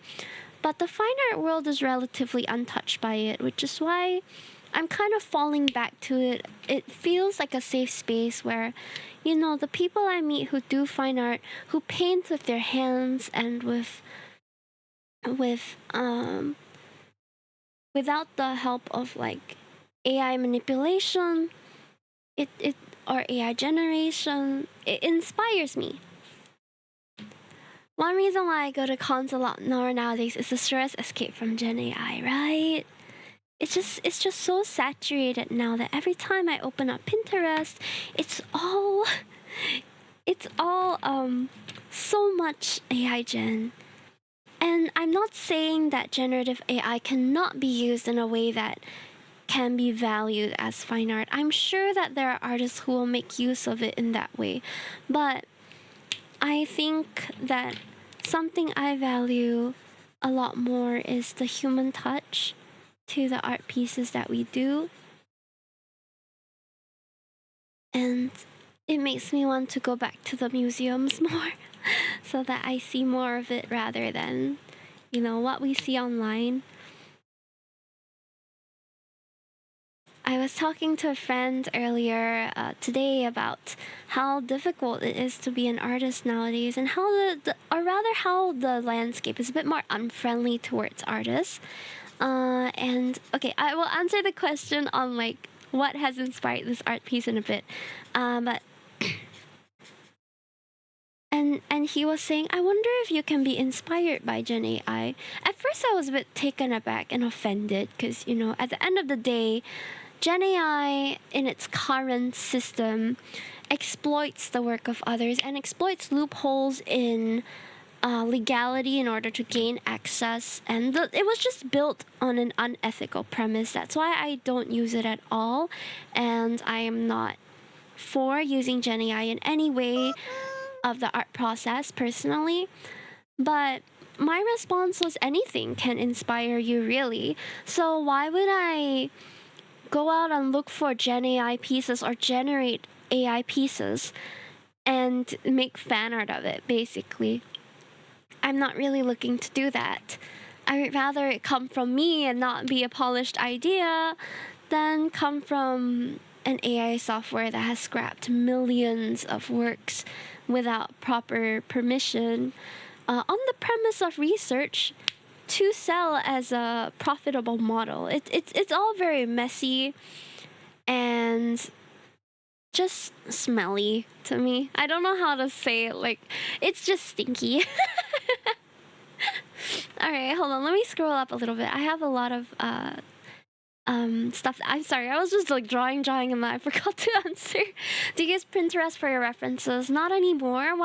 S1: but the fine art world is relatively untouched by it, which is why I'm kind of falling back to it. It feels like a safe space where, the people I meet who do fine art, who paint with their hands and with without the help of like AI manipulation, it or AI generation, it inspires me. One reason why I go to cons a lot more nowadays is the stress escape from Gen AI, right? It's just so saturated now that every time I open up Pinterest, it's all so much AI gen. And I'm not saying that generative AI cannot be used in a way that can be valued as fine art. I'm sure that there are artists who will make use of it in that way. But I think that something I value a lot more is the human touch to the art pieces that we do. And it makes me want to go back to the museums more so that I see more of it rather than, what we see online. I was talking to a friend earlier today about how difficult it is to be an artist nowadays, and how the landscape is a bit more unfriendly towards artists. And okay, I will answer the question on like what has inspired this art piece in a bit. But and he was saying, I wonder if you can be inspired by Gen AI. At first, I was a bit taken aback and offended because at the end of the day, Gen AI in its current system exploits the work of others and exploits loopholes in legality in order to gain access, and it was just built on an unethical premise. That's why I don't use it at all, and I am not for using Gen AI in any way of the art process personally. But my response was anything can inspire you, really. So why would I go out and look for Gen AI pieces or generate AI pieces and make fan art of it, basically? I'm not really looking to do that. I would rather it come from me and not be a polished idea than come from an AI software that has scrapped millions of works without proper permission on the premise of research to sell as a profitable model. It's all very messy, and just smelly to me. I don't know how to say it. Like, it's just stinky. All right, hold on. Let me scroll up a little bit. I have a lot of stuff. I'm sorry. I was just like drawing, and I forgot to answer. Do you use Pinterest for your references? Not anymore.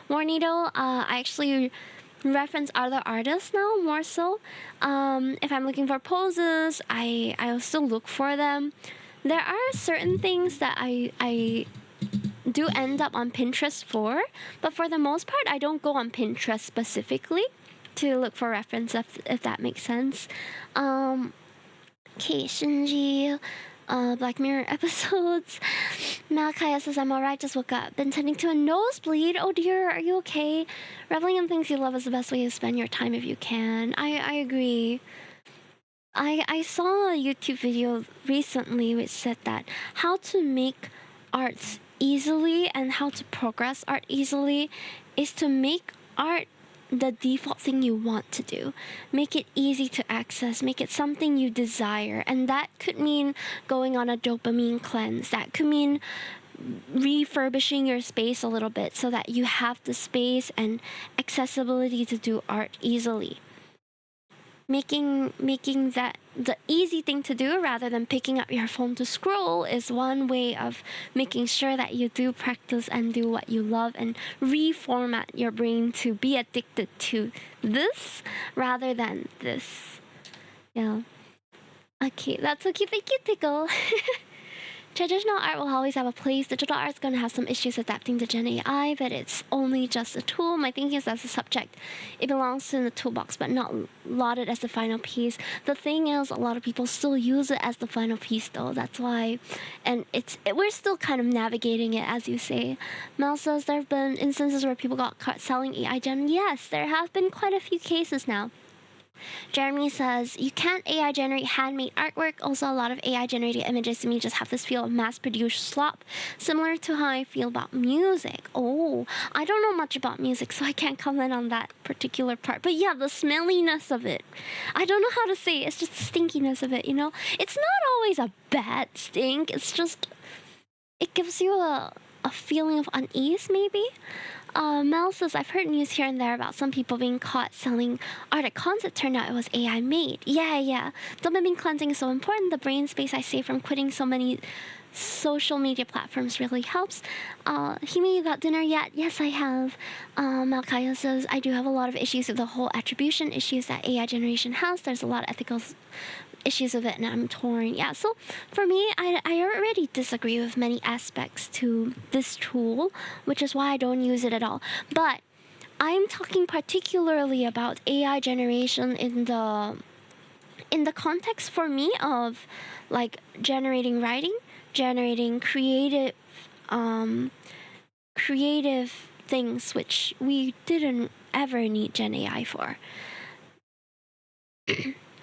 S1: Warnito. I actually reference other artists now more so. If I'm looking for poses, I'll still look for them. There are certain things that I do end up on Pinterest for, but for the most part, I don't go on Pinterest specifically to look for reference, if that makes sense. Okay, Shinji, Black Mirror episodes. Malakaya says, I'm alright, just woke up. Been tending to a nosebleed. Oh dear, are you okay? Reveling in things you love is the best way to spend your time if you can. I agree. I saw a YouTube video recently which said that how to make arts easily and how to progress art easily is to make art the default thing you want to do. Make it easy to access, make it something you desire. And that could mean going on a dopamine cleanse. That could mean refurbishing your space a little bit so that you have the space and accessibility to do art easily. Making that the easy thing to do rather than picking up your phone to scroll is one way of making sure that you do practice and do what you love and reformat your brain to be addicted to this rather than this. Yeah. Okay, that's okay. Thank you, Tickle. Traditional art will always have a place. Digital art's going to have some issues adapting to Gen AI, but it's only just a tool. My thinking is as a subject, it belongs in the toolbox, but not lauded as the final piece. The thing is, a lot of people still use it as the final piece, though. That's why, and we're still kind of navigating it, as you say. Mel says there have been instances where people got caught selling AI gen. Yes, there have been quite a few cases now. Jeremy says, you can't AI generate handmade artwork. Also, a lot of AI generated images to me just have this feel of mass-produced slop, similar to how I feel about music. Oh, I don't know much about music, so I can't comment on that particular part. But yeah, the smelliness of it. I don't know how to say it. It's just the stinkiness of it, you know? It's not always a bad stink. It's just, it gives you a feeling of unease, maybe? Mel says, I've heard news here and there about some people being caught selling art at cons. It turned out it was AI made. Yeah. Dopamine cleansing is so important. The brain space I save from quitting so many social media platforms really helps. Hime, you got dinner yet? Yes, I have. Malkaya says, I do have a lot of issues with the whole attribution issues that AI generation has. There's a lot of ethical issues with it and I'm torn. Yeah, so for me, I already disagree with many aspects to this tool, which is why I don't use it at all. But I'm talking particularly about AI generation in the context for me of like generating writing, generating creative things which we didn't ever need Gen AI for.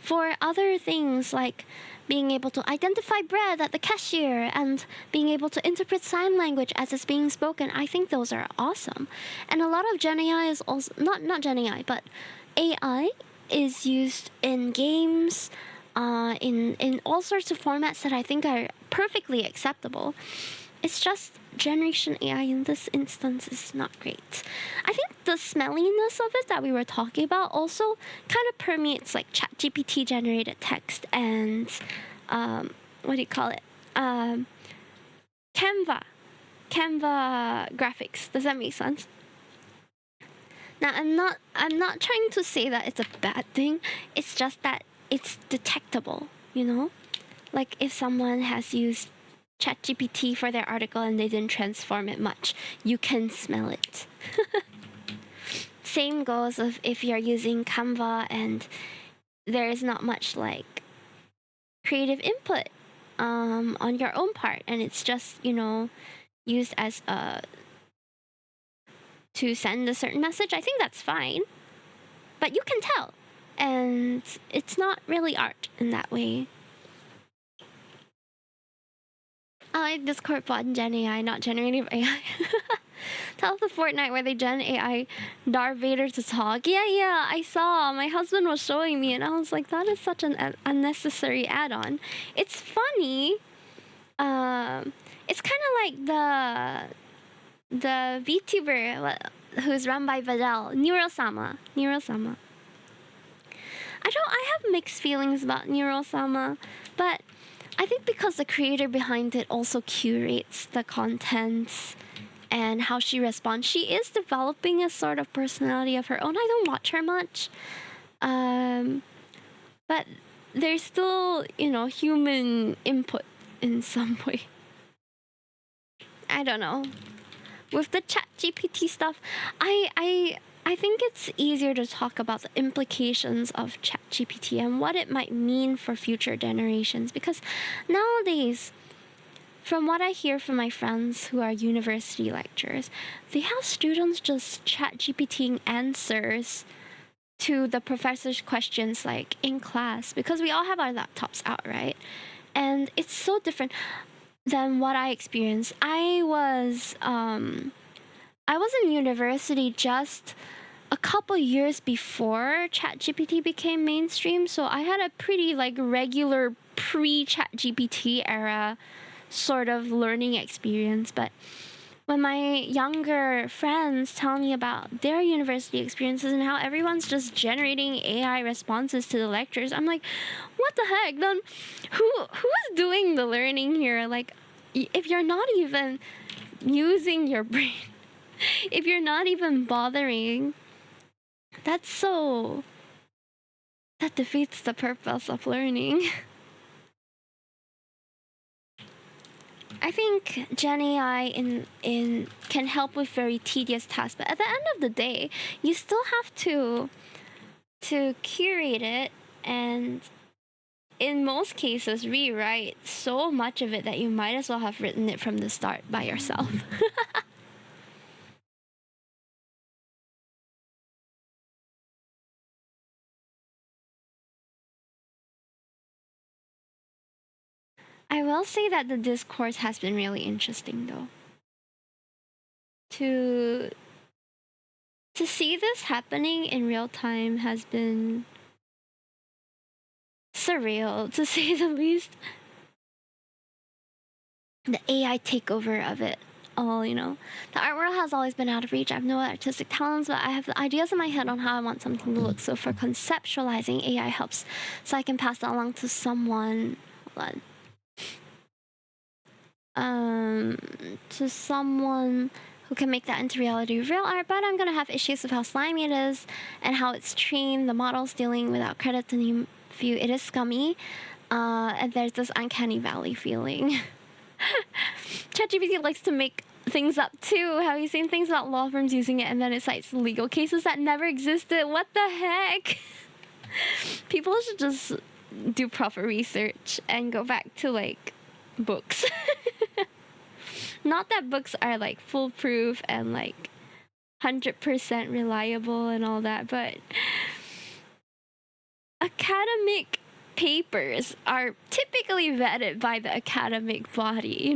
S1: For other things like being able to identify bread at the cashier and being able to interpret sign language as it's being spoken, I think those are awesome. And a lot of Gen AI is also, not Gen AI, but AI is used in games, in all sorts of formats that I think are perfectly acceptable. It's just generation AI in this instance is not great. I think the smelliness of it that we were talking about also kind of permeates like ChatGPT generated text and what do you call it? Canva graphics. Does that make sense? Now I'm not trying to say that it's a bad thing. It's just that it's detectable, you know? Like if someone has used ChatGPT for their article and they didn't transform it much, you can smell it. Same goes if you're using Canva and there is not much like creative input on your own part, and it's just, you know, used as to send a certain message. I think that's fine, but you can tell, and it's not really art in that way. I like Discord bot and Gen AI, not generative AI. Tell the Fortnite where they Gen AI Darth Vader to talk. Yeah, I saw. My husband was showing me and I was like, that is such an unnecessary add-on. It's funny. It's kind of like the VTuber who's run by Vidal, Neurosama. I have mixed feelings about Neurosama, but I think because the creator behind it also curates the contents and how she responds, she is developing a sort of personality of her own. I don't watch her much, but there's still, human input in some way. I don't know. With the ChatGPT stuff, I think it's easier to talk about the implications of ChatGPT and what it might mean for future generations, because nowadays, from what I hear from my friends who are university lecturers, they have students just ChatGPTing answers to the professor's questions like in class, because we all have our laptops out, right? And it's so different than what I experienced. I was in university just a couple years before ChatGPT became mainstream, so I had a pretty regular pre-ChatGPT era sort of learning experience. But when my younger friends tell me about their university experiences and how everyone's just generating AI responses to the lectures, I'm like, what the heck? Then who's doing the learning here? Like, if you're not even using your brain, if you're not even bothering, that defeats the purpose of learning. I think Gen AI can help with very tedious tasks, but at the end of the day, you still have to curate it, and in most cases rewrite so much of it that you might as well have written it from the start by yourself. I will say that the discourse has been really interesting, though. To see this happening in real time has been surreal, to say the least. The AI takeover of it all, The art world has always been out of reach. I have no artistic talents, but I have the ideas in my head on how I want something to look. So for conceptualizing, AI helps, so I can pass that along to someone. Hold on. To someone who can make that into reality real art, but I'm gonna have issues with how slimy it is and how it's trained. The model's dealing without credit in the view. It is scummy, and there's this uncanny valley feeling. ChatGPT likes to make things up too. Have you seen things about law firms using it and then it cites legal cases that never existed? What the heck? People should just do proper research and go back to books. Not that books are foolproof and 100% reliable and all that, but academic papers are typically vetted by the academic body,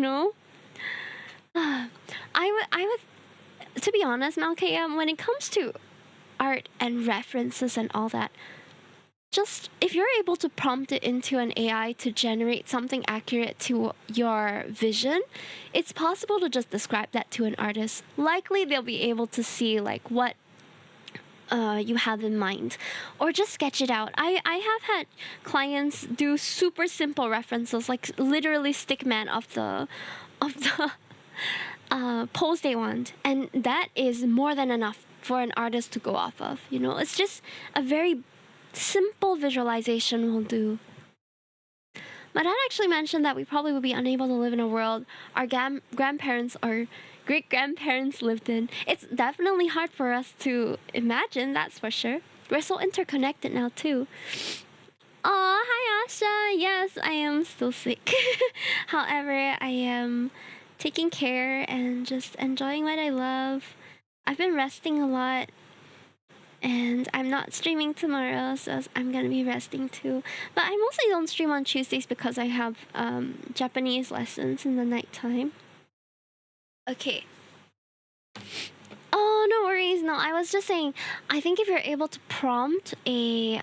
S1: I would, to be honest, Malkaya, when it comes to art and references and all that, just if you're able to prompt it into an AI to generate something accurate to your vision, it's possible to just describe that to an artist. Likely they'll be able to see what you have in mind, or just sketch it out. I have had clients do super simple references, literally stickman of the pose they want, and that is more than enough for an artist to go off of. It's just a very simple visualization will do. My dad actually mentioned that we probably would be unable to live in a world our grandparents or great-grandparents lived in. It's definitely hard for us to imagine, that's for sure. We're so interconnected now, too. Oh, hi, Asha. Yes, I am still sick. However, I am taking care and just enjoying what I love. I've been resting a lot. And I'm not streaming tomorrow, so I'm gonna be resting too. But I mostly don't stream on Tuesdays because I have Japanese lessons in the nighttime. Okay. Oh, no worries. No, I was just saying, I think if you're able to prompt an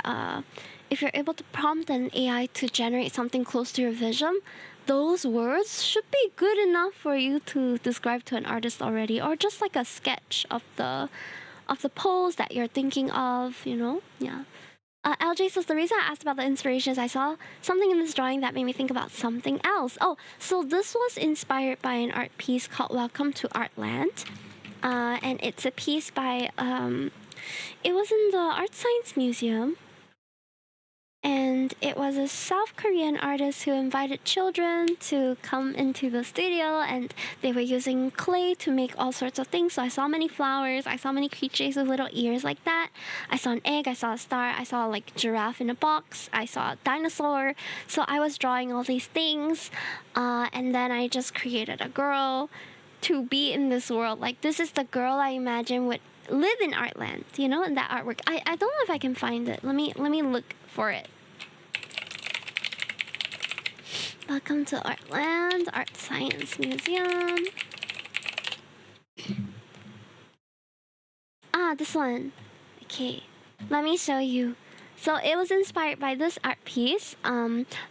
S1: AI to generate something close to your vision, those words should be good enough for you to describe to an artist already, or just like a sketch of the pose that you're thinking of, you know? Yeah. LJ says the reason I asked about the inspiration is I saw something in this drawing that made me think about something else. Oh, so this was inspired by an art piece called Welcome to Artland. And it's a piece by, it was in the Art Science Museum. And it was a South Korean artist who invited children to come into the studio, and they were using clay to make all sorts of things. So I saw many flowers, I saw many creatures with little ears like that. I saw an egg, I saw a star, I saw like giraffe in a box, I saw a dinosaur. So I was drawing all these things, and then I just created a girl to be in this world. Like, this is the girl I imagine would live in Artland, you know, in that artwork. I don't know if I can find it. Let me look for it. Welcome to Artland, Art Science Museum. This one. Okay, let me show you. So it was inspired by this art piece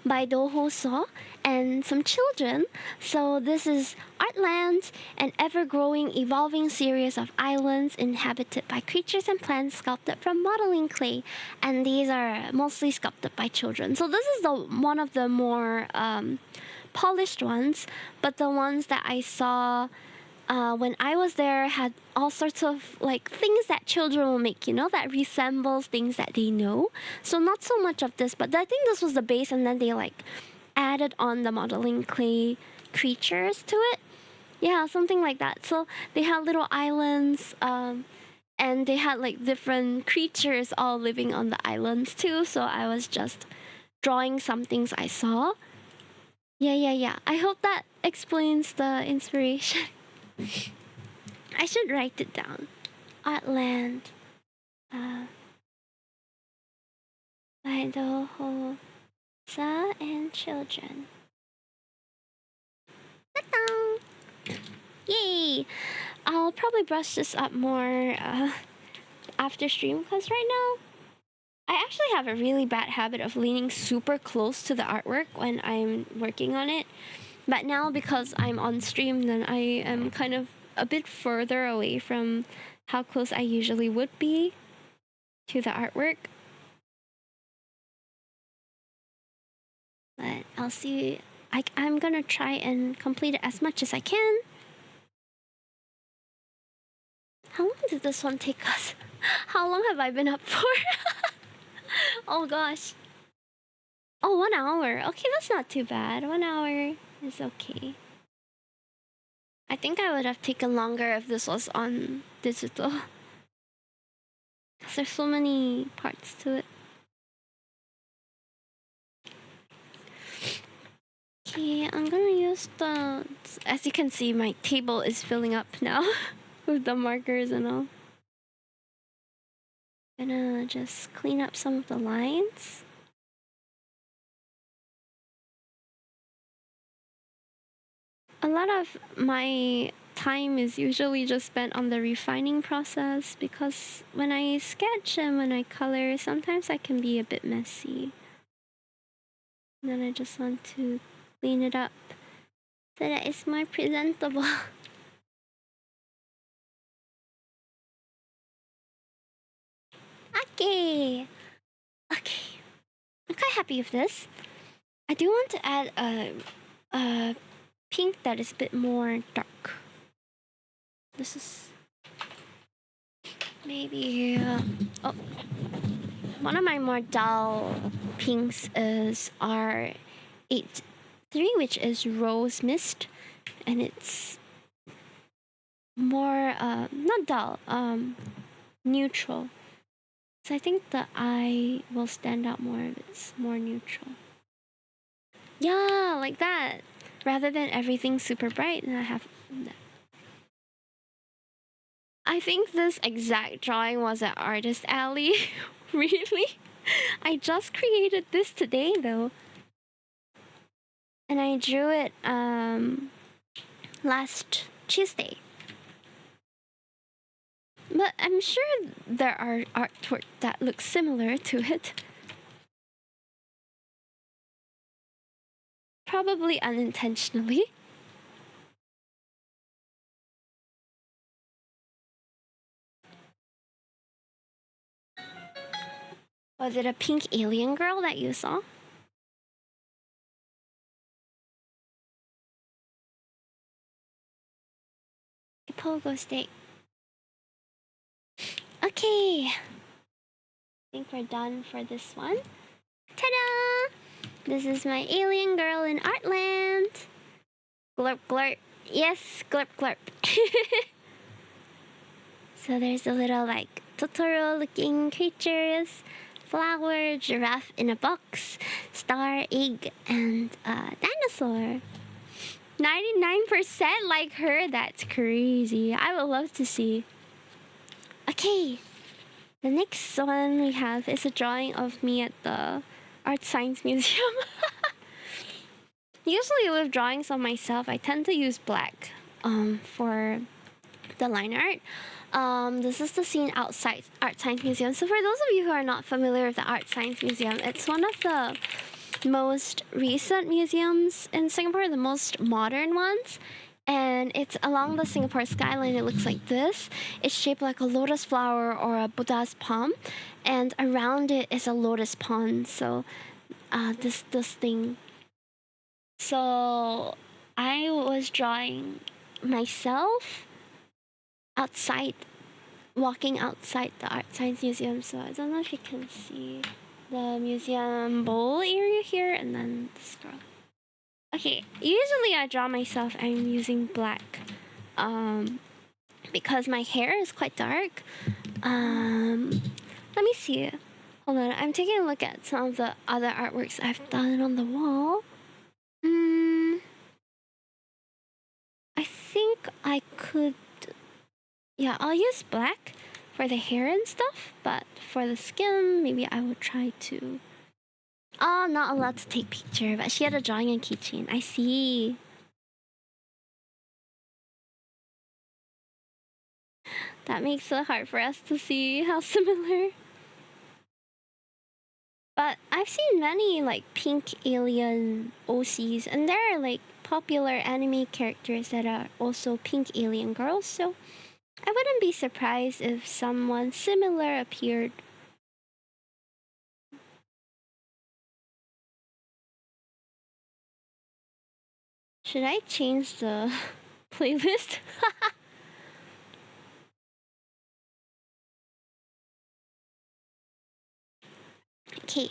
S1: by Do Ho So and some children. So this is Artland, an ever-growing, evolving series of islands inhabited by creatures and plants sculpted from modeling clay. And these are mostly sculpted by children. So this is one of the more polished ones, but the ones that I saw when I was there had all sorts of like things that children will make, you know, that resembles things that they know. So not so much of this, but I think this was the base, and then they like added on the modeling clay creatures to it. Yeah, something like that. So they had little islands, and they had like different creatures all living on the islands too. So I was just drawing some things I saw. Yeah. I hope that explains the inspiration. I should write it down. Artland. By Do Ho So and children. Ta-da! Yay! I'll probably brush this up more after stream, because right now I actually have a really bad habit of leaning super close to the artwork when I'm working on it. But now, because I'm on stream, then I am kind of a bit further away from how close I usually would be to the artwork. But I'll see. I'm gonna try and complete it as much as I can. How long did this one take us? How long have I been up for? Oh gosh. Oh, 1 hour. Okay, that's not too bad. 1 hour is okay. I think I would have taken longer if this was on digital. Because there's so many parts to it. Okay, I'm gonna use the... As you can see, my table is filling up now with the markers and all. Gonna just clean up some of the lines. A lot of my time is usually just spent on the refining process, because when I sketch and when I color, sometimes I can be a bit messy. And then I just want to clean it up so that it's more presentable. Okay. I'm quite happy with this. I do want to add a pink that is a bit more dark. This is maybe one of my more dull pinks is R83, which is Rose Mist, and it's more not dull, neutral. So I think the eye will stand out more if it's more neutral. Yeah, like that. Rather than everything super bright, and I have that. I think this exact drawing was at Artist Alley. Really? I just created this today though. And I drew it last Tuesday. But I'm sure there are artwork that looks similar to it. Probably unintentionally. Was it a pink alien girl that you saw? A pogo stick. Okay. I think we're done for this one. Ta-da! This is my alien girl in Artland. Glurp glurp. Yes, glurp glurp. So there's a little like Totoro looking creatures. Flower, giraffe in a box, star, egg, and a dinosaur. 99% like her? That's crazy. I would love to see. Okay. The next one we have is a drawing of me at the Art Science Museum. Usually with drawings of myself, I tend to use black for the line art. This is the scene outside Art Science Museum. So for those of you who are not familiar with the Art Science Museum, it's one of the most recent museums in Singapore, the most modern ones. And it's along the Singapore skyline. It looks like this. It's shaped like a lotus flower or a Buddha's palm. And around it is a lotus pond. So this thing. So I was drawing myself outside, walking outside the Art Science Museum. So I don't know if you can see the museum bowl area here and then this girl. Okay, usually I draw myself. I'm using black because my hair is quite dark. Let me see. Hold on, I'm taking a look at some of the other artworks I've done on the wall. I think I could... Yeah, I'll use black for the hair and stuff, but for the skin, maybe I will try to... Oh, not allowed to take picture, but she had a drawing and keychain. I see. That makes it hard for us to see how similar. But I've seen many like pink alien OCs, and there are like popular anime characters that are also pink alien girls, so I wouldn't be surprised if someone similar appeared. Should I change the playlist? Okay,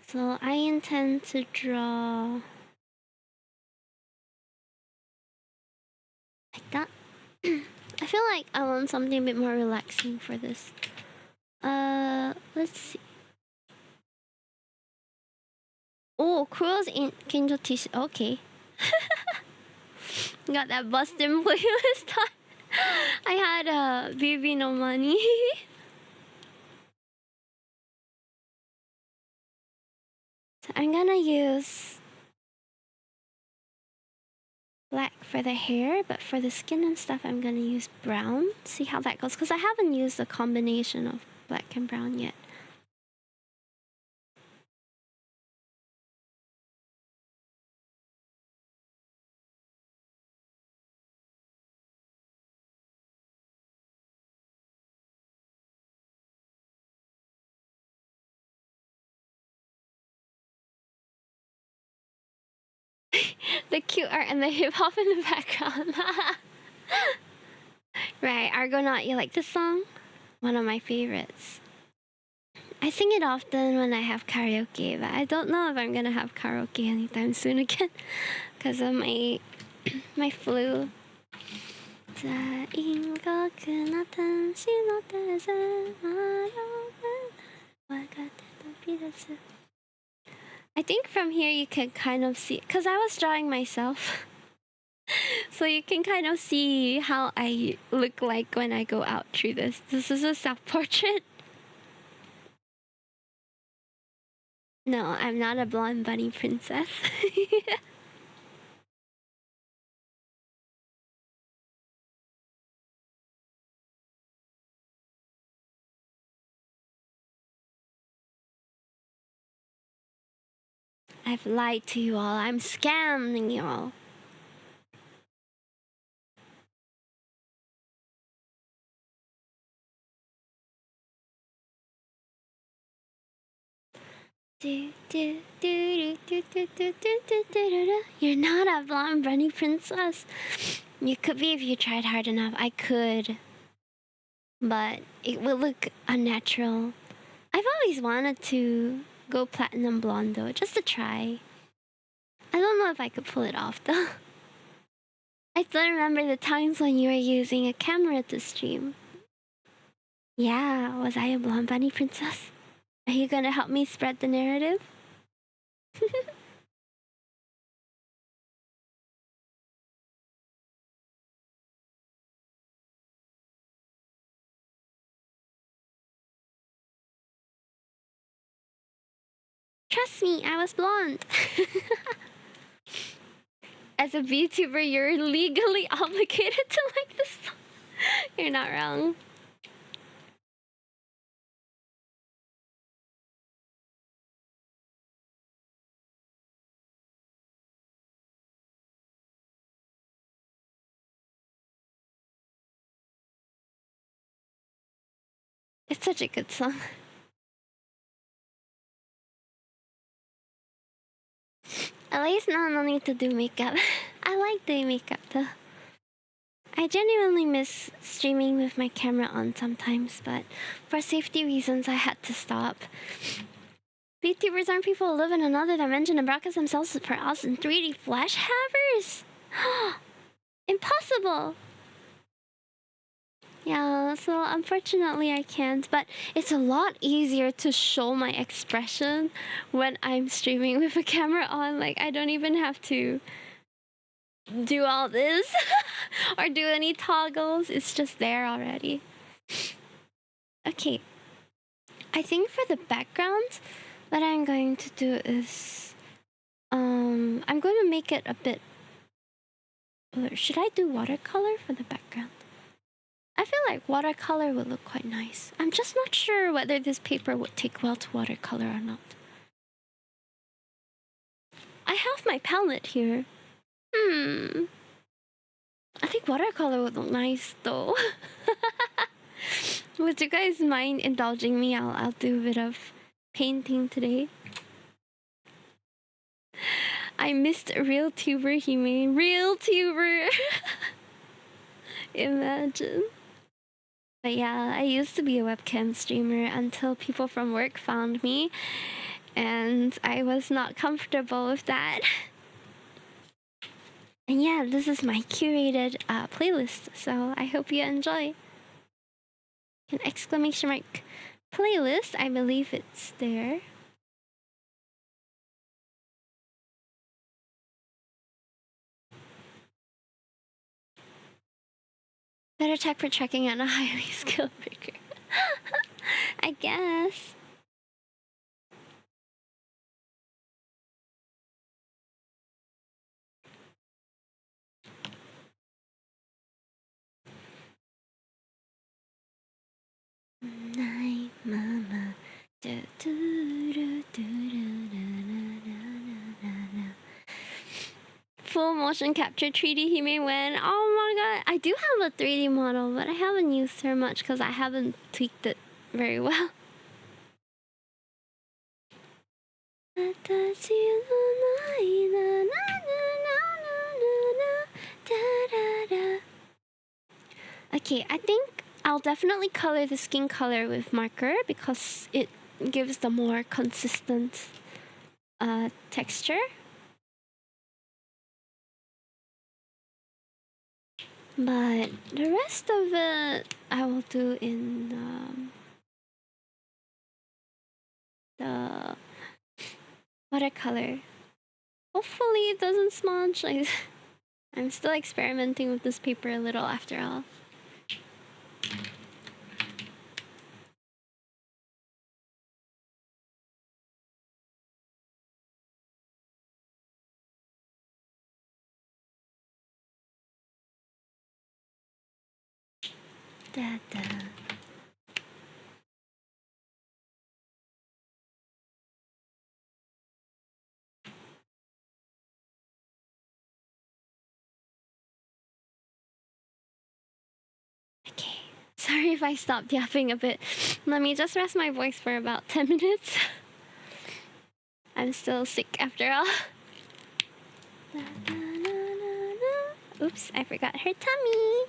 S1: so I intend to draw like that. I feel like I want something a bit more relaxing for this. Let's see. Oh, Kuro's in Kinjo Tissue. Okay. Got that Boston playlist on. I had Baby No Money. So I'm gonna use black for the hair, but for the skin and stuff, I'm gonna use brown. See how that goes, because I haven't used a combination of black and brown yet. The cute art and the hip hop in the background. Right, Argonaut, you like this song? One of my favorites. I sing it often when I have karaoke, but I don't know if I'm gonna have karaoke anytime soon again because of my flu. 在英国那城市のdesert I think from here you can kind of see, because I was drawing myself, so you can kind of see how I look like when I go out through this. This is a self-portrait. No, I'm not a blonde bunny princess. I've lied to you all. I'm scamming you all. You're not a blonde bunny princess. You could be if you tried hard enough. I could. But it will look unnatural. I've always wanted to go platinum blonde though, just to try. I don't know if I could pull it off though. I still remember the times when you were using a camera to stream. Yeah, was I a blonde bunny princess? Are you gonna help me spread the narrative? Trust me, I was blonde. As a VTuber, you're legally obligated to like this song. You're not wrong. It's such a good song. At least now I don't need to do makeup. I like doing makeup though. I genuinely miss streaming with my camera on sometimes, but for safety reasons I had to stop. VTubers aren't people who live in another dimension and broadcast themselves per us in 3D flash havers? Impossible! Yeah, so unfortunately I can't, but it's a lot easier to show my expression when I'm streaming with a camera on. Like, I don't even have to do all this or do any toggles. It's just there already. Okay, I think for the background, what I'm going to do is I'm going to make it a bit blur. Should I do watercolor for the background? I feel like watercolor would look quite nice. I'm just not sure whether this paper would take well to watercolor or not. I have my palette here. I think watercolor would look nice though. Would you guys mind indulging me? I'll do a bit of painting today. I missed real tuber, Hime. Real tuber! Imagine. But yeah, I used to be a webcam streamer until people from work found me, and I was not comfortable with that. And yeah, this is my curated playlist, so I hope you enjoy. An exclamation mark playlist, I believe it's there. Better tech for checking out a highly skilled breaker. I guess. Night, mama. Full motion capture 3D Hime when. Oh my god. I do have a 3D model, but I haven't used her much because I haven't tweaked it very well. Okay, I think I'll definitely color the skin color with marker because it gives the more consistent texture. But the rest of it I will do in the watercolor. Hopefully it doesn't smudge. I'm still experimenting with this paper a little after all. Da, da. Sorry if I stopped yapping a bit. Let me just rest my voice for about 10 minutes. I'm still sick after all. Oops, I forgot her tummy.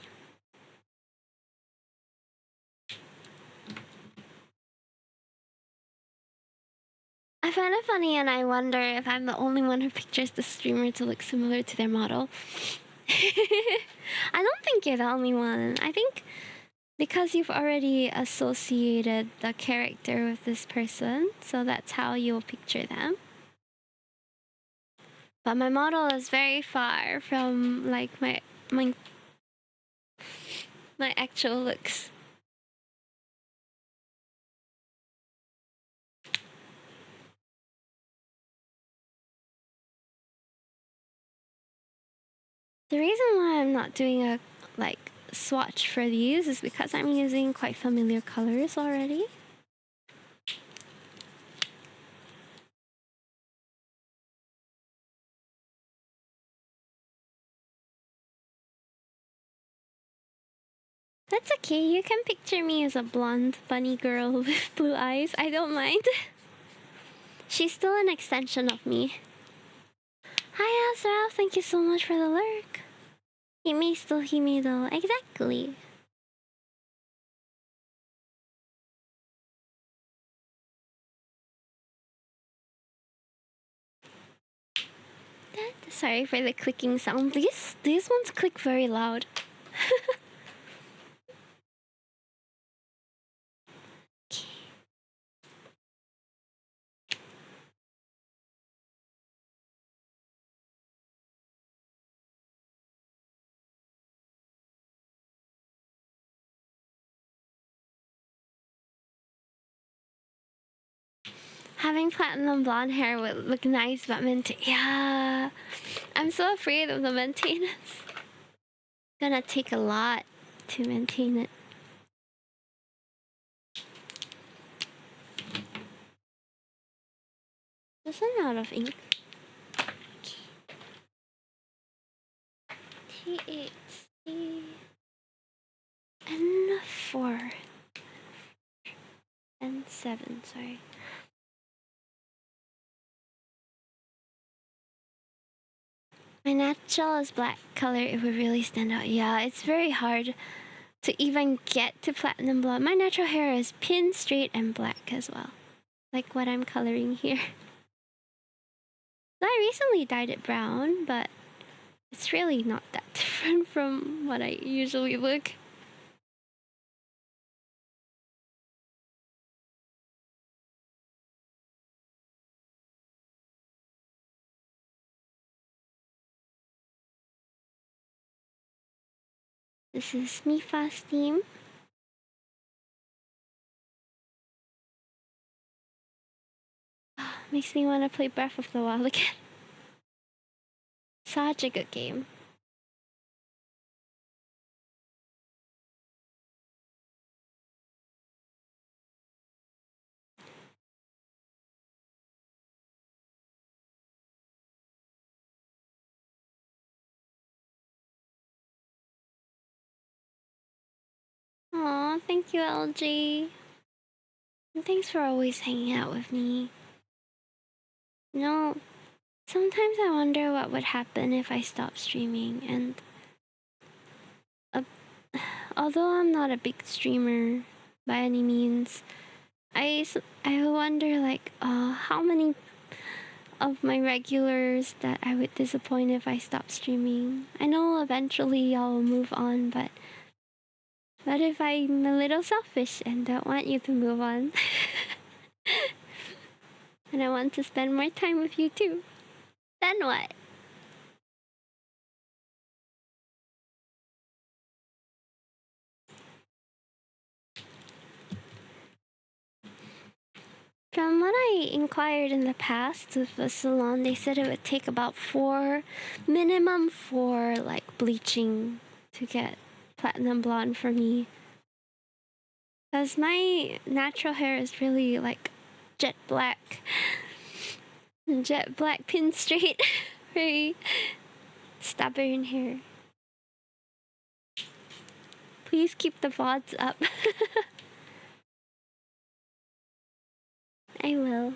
S1: I find it funny and I wonder if I'm the only one who pictures the streamer to look similar to their model. I don't think you're the only one. I think because you've already associated the character with this person, so that's how you'll picture them. But my model is very far from like my actual looks. The reason why I'm not doing a like swatch for these is because I'm using quite familiar colors already. That's okay, you can picture me as a blonde bunny girl with blue eyes. I don't mind. She's still an extension of me. Hi Azrael, thank you so much for the lurk. Hime still Hime though, exactly. Sorry for the clicking sound. These ones click very loud. Having platinum blonde hair would look nice, but yeah, I'm so afraid of the maintenance. It's gonna take a lot to maintain it. Just run out of ink. THC N4 N7, sorry. My natural is black color, it would really stand out. Yeah, it's very hard to even get to platinum blonde. My natural hair is pin, straight, and black as well. Like what I'm coloring here. I recently dyed it brown, but it's really not that different from what I usually look. This is Mifa's theme. Makes me want to play Breath of the Wild again. Such a good game. Aw, thank you, LG. And thanks for always hanging out with me. You know, sometimes I wonder what would happen if I stopped streaming, and although I'm not a big streamer by any means, I wonder like how many of my regulars that I would disappoint if I stopped streaming. I know eventually y'all will move on, but what if I'm a little selfish and don't want you to move on? And I want to spend more time with you too. Then what? From what I inquired in the past with the salon, they said it would take about minimum 4 like bleaching to get platinum blonde for me. Because my natural hair is really like jet black pin straight. Very stubborn hair. Please keep the VODs up. I will.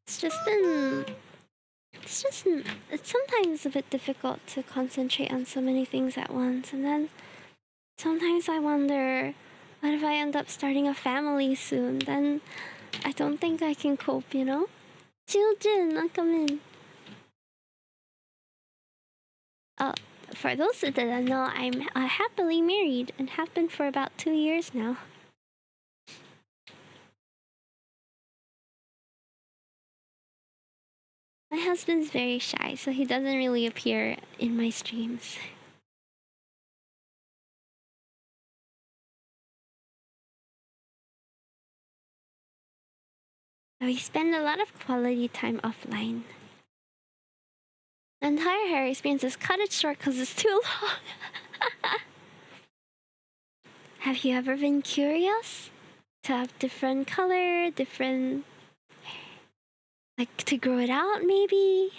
S1: It's just been... It's sometimes a bit difficult to concentrate on so many things at once. And then sometimes I wonder, what if I end up starting a family soon? Then I don't think I can cope, you know? Children, come in. For those who didn't know, I'm happily married and have been for about 2 years now. My husband's very shy, so he doesn't really appear in my streams. We spend a lot of quality time offline. The entire hair experience is cut it short because it's too long. Have you ever been curious to have different color, different... like to grow it out maybe?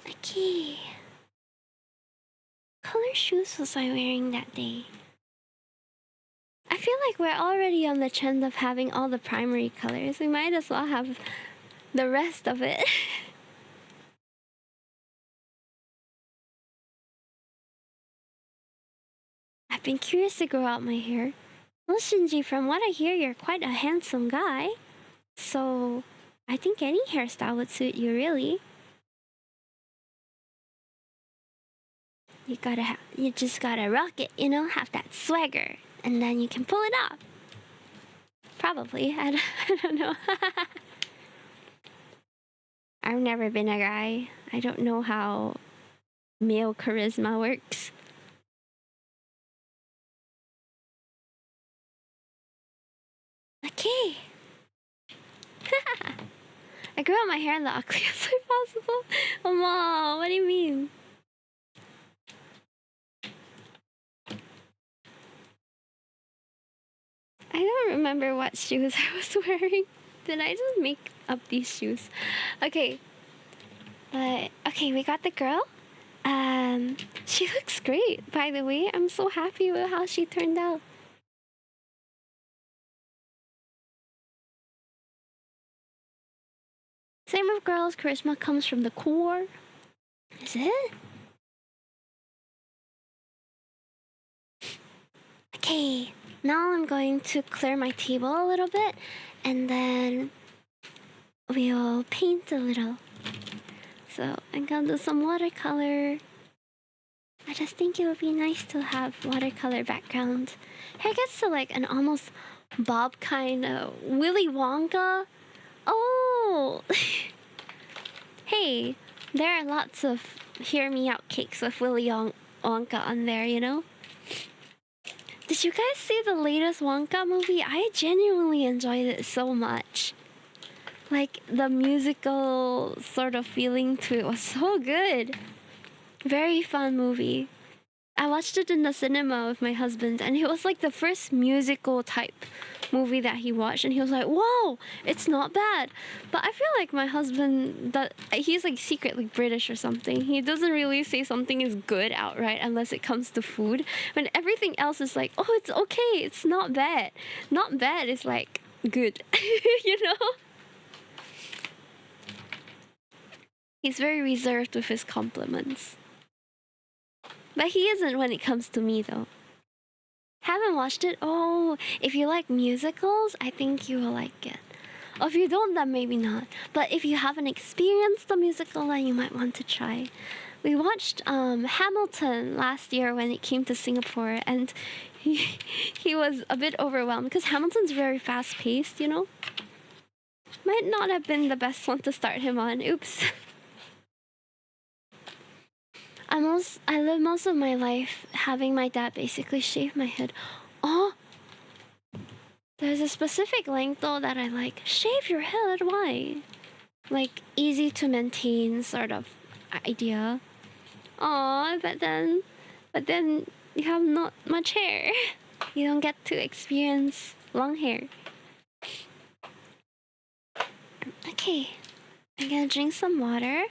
S1: Okay. Color shoes was I wearing that day? I feel like we're already on the trend of having all the primary colors. We might as well have the rest of it. I've been curious to grow out my hair. Well, Shinji, from what I hear, you're quite a handsome guy. So, I think any hairstyle would suit you, really. You just gotta rock it, you know, have that swagger, and then you can pull it off. Probably, I don't know. I've never been a guy. I don't know how male charisma works. Okay. I grew out my hair in the ugliest way possible. Oh, Mom, what do you mean? I don't remember what shoes I was wearing. Did I just make up these shoes? Okay. But, okay, we got the girl. She looks great, by the way. I'm so happy with how she turned out. Same with girls, charisma comes from the core. Is it? Okay, now I'm going to clear my table a little bit, and then we'll paint a little. So I'm gonna do some watercolor. I just think it would be nice to have watercolor background. Hair gets to like an almost bob kind of Willy Wonka. Oh! Hey, there are lots of hear me out cakes with Willy Wonka on there, you know? Did you guys see the latest Wonka movie? I genuinely enjoyed it so much. Like, the musical sort of feeling to it was so good. Very fun movie. I watched it in the cinema with my husband, and it was like the first musical type movie that he watched, and he was like, "Whoa, it's not bad." But I feel like my husband, he's like secretly British or something. He doesn't really say something is good outright unless it comes to food. When everything else is like, "Oh, it's okay, it's not bad." Not bad is like good, you know? He's very reserved with his compliments. But he isn't when it comes to me, though. Haven't watched it? Oh, if you like musicals, I think you will like it. Or if you don't, then maybe not. But if you haven't experienced the musical, then you might want to try. We watched Hamilton last year when it came to Singapore, and he was a bit overwhelmed because Hamilton's very fast-paced, you know? Might not have been the best one to start him on. Oops. I live most of my life having my dad basically shave my head. Oh, there's a specific length though that I like. Shave your head? Why? Like easy to maintain sort of idea. Oh, but then you have not much hair. You don't get to experience long hair. Okay, I'm gonna drink some water.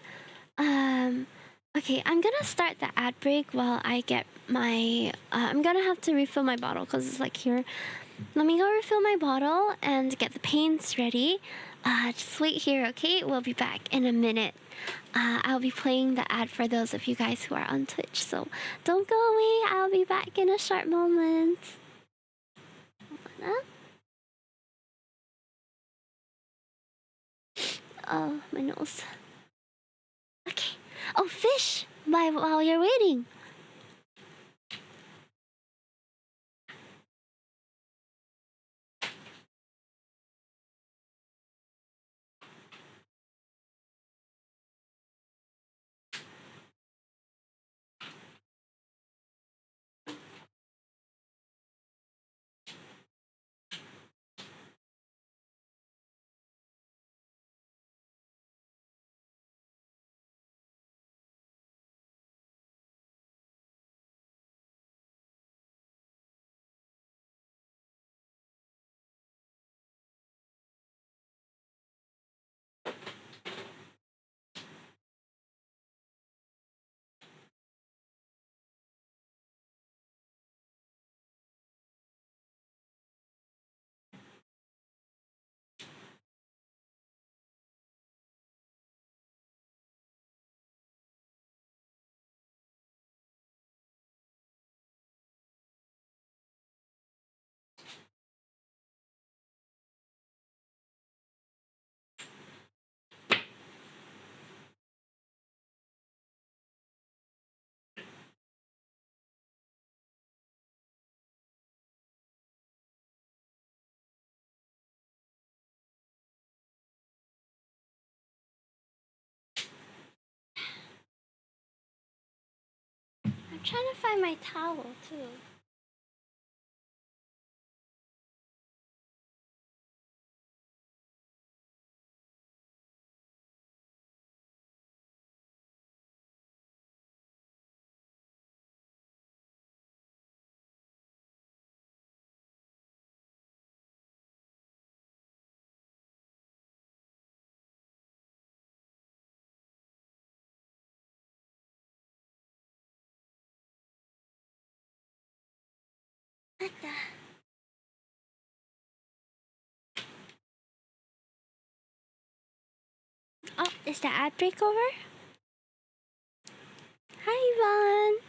S1: Okay, I'm gonna start the ad break while I get my. I'm gonna have to refill my bottle because it's like here. Let me go refill my bottle and get the paints ready. Just wait here, okay? We'll be back in a minute. I'll be playing the ad for those of you guys who are on Twitch, so don't go away. I'll be back in a short moment. Huh? Oh, my nose. Okay. Oh, fish! While you're waiting. I'm trying to find my towel, too. What the? Oh, is the ad break over? Hi, Yvonne.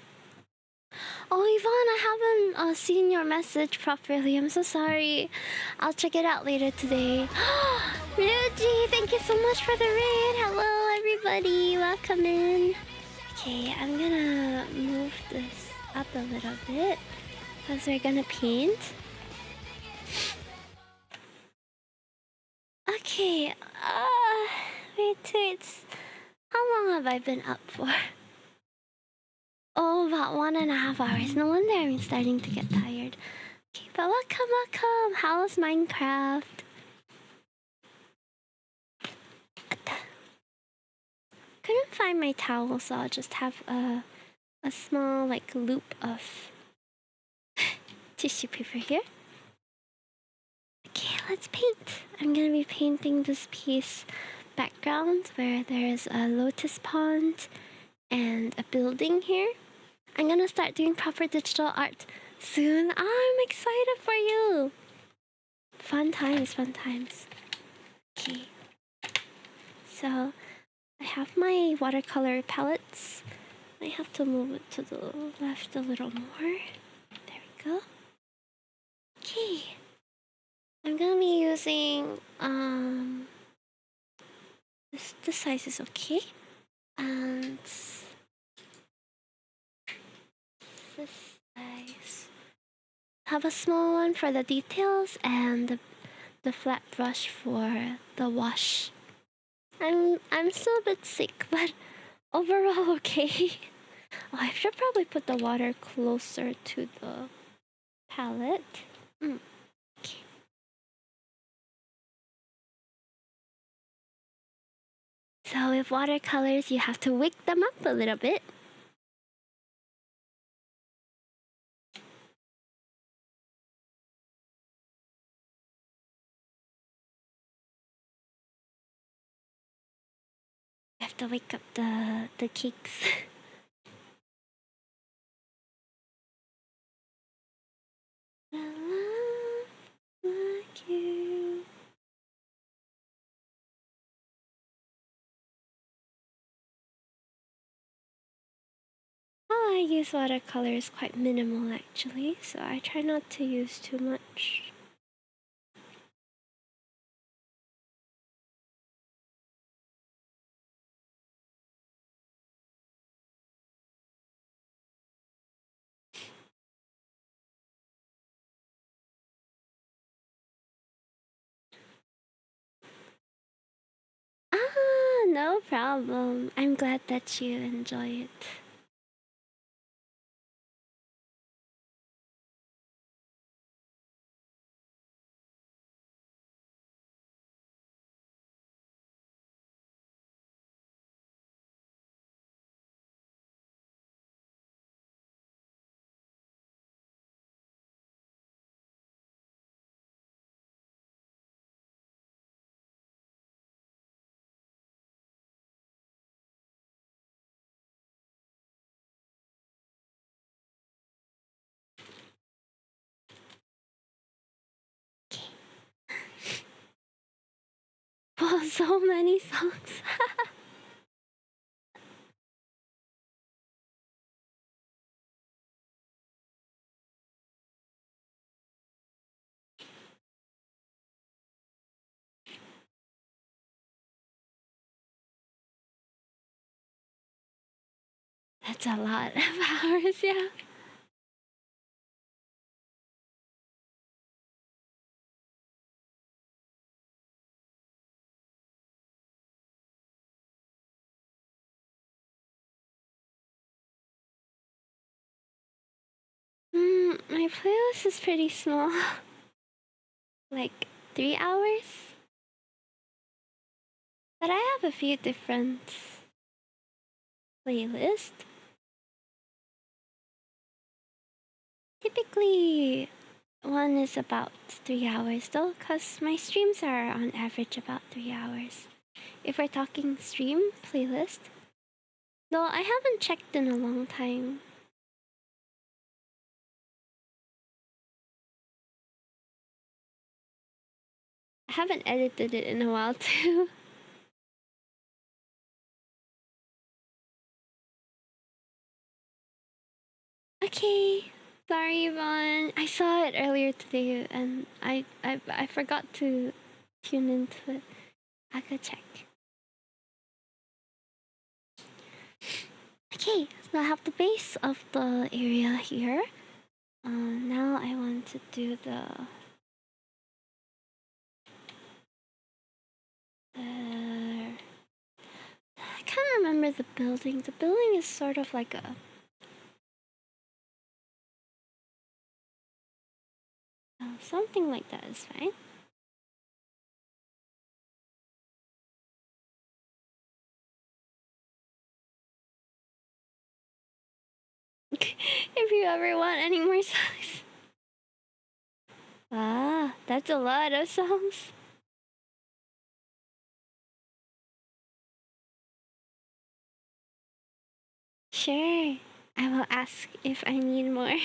S1: Oh, Yvonne, I haven't seen your message properly. I'm so sorry. I'll check it out later today. Ryuji, thank you so much for the raid. Hello, everybody. Welcome in. Okay, I'm gonna move this up a little bit because we're gonna paint. Okay, wait. How long have I been up for? Oh, about 1.5 hours. No wonder I'm starting to get tired. Okay, but welcome. How's Minecraft? Couldn't find my towel, so I'll just have a small like loop of tissue paper here. Okay, let's paint. I'm gonna be painting this piece background where there's a lotus pond and a building here. I'm gonna start doing proper digital art soon. I'm excited for you. Fun times. Okay. So I have my watercolor palettes. I have to move it to the left a little more. There we go. Okay. I'm gonna be using this size is okay. And this size. Have a small one for the details and the flat brush for the wash. I'm still a bit sick, but overall okay. Oh, I should probably put the water closer to the palette. Okay. So with watercolors, you have to wake them up a little bit. I have to wake up the cakes. Like you. Oh, I use watercolors quite minimal actually, so I try not to use too much. Ah, no problem. I'm glad that you enjoy it. Oh, so many songs. That's a lot of hours, yeah. My playlist is pretty small. Like 3 hours? But I have a few different playlists. Typically, one is about 3 hours though, because my streams are on average about 3 hours. If we're talking stream playlist, though I haven't checked in a long time. I haven't edited it in a while too. Okay. Sorry, Yvonne. I saw it earlier today and I forgot to tune into it. I could check. Okay, so I have the base of the area here. Now I want to do I can't remember the building. The building is sort of like a something like that is fine. If you ever want any more songs. Ah, that's a lot of songs. Sure, I will ask if I need more.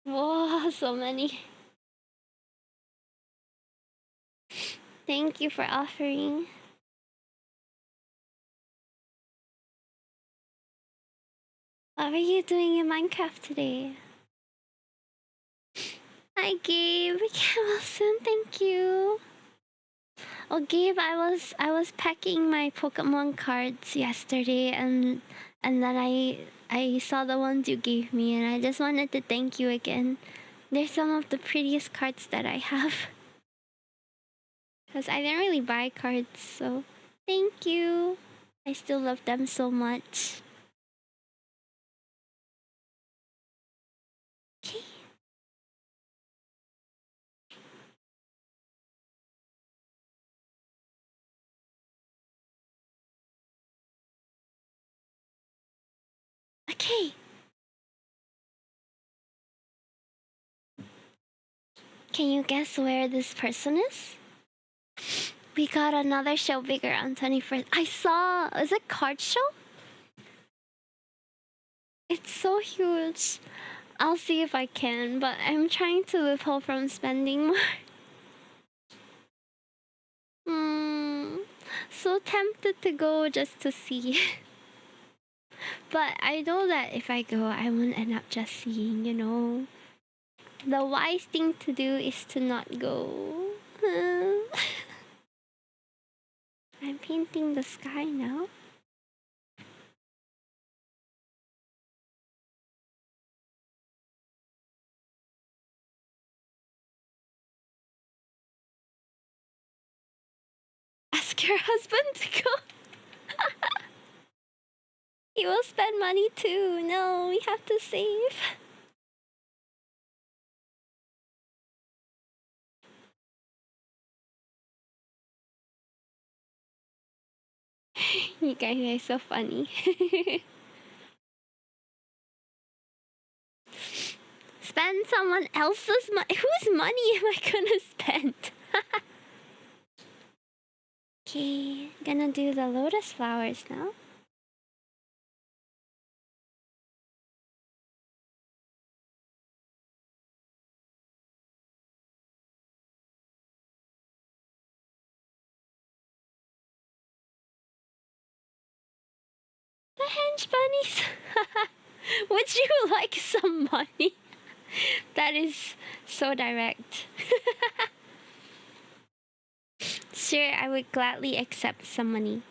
S1: Whoa, so many. Thank you for offering. What are you doing in Minecraft today? Hi, Gabe. Get well soon. Thank you. Oh, Gabe, I was packing my Pokemon cards yesterday, and then I saw the ones you gave me, and I just wanted to thank you again. They're some of the prettiest cards that I have. Because I didn't really buy cards, so thank you. I still love them so much. Okay. Okay. Can you guess where this person is? We got another show bigger on 21st. I saw, is it card show? It's so huge. I'll see if I can, but I'm trying to withhold from spending more. So tempted to go just to see. But I know that if I go, I won't end up just seeing, you know. The wise thing to do is to not go. I'm painting the sky now. Ask your husband to go. He will spend money too. No, we have to save. You guys are so funny. Spend someone else's money. Whose money am I gonna spend? Okay, gonna do the lotus flowers now. The hench bunnies. Would you like some money? That is so direct. Sure, I would gladly accept some money.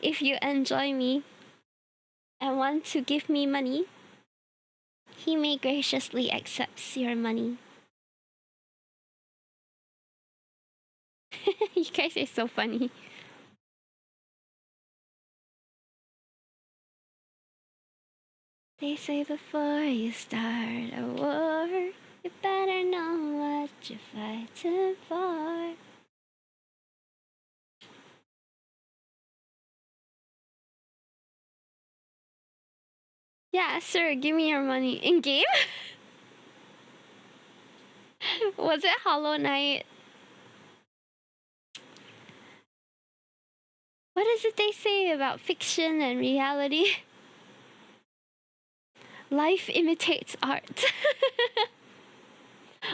S1: If you enjoy me and want to give me money, he may graciously accept your money. You guys are so funny. They say before you start a war, you better know what you're fighting for. Yeah, sure, give me your money. In game? Was it Hollow Knight? What is it they say about fiction and reality? Life imitates art.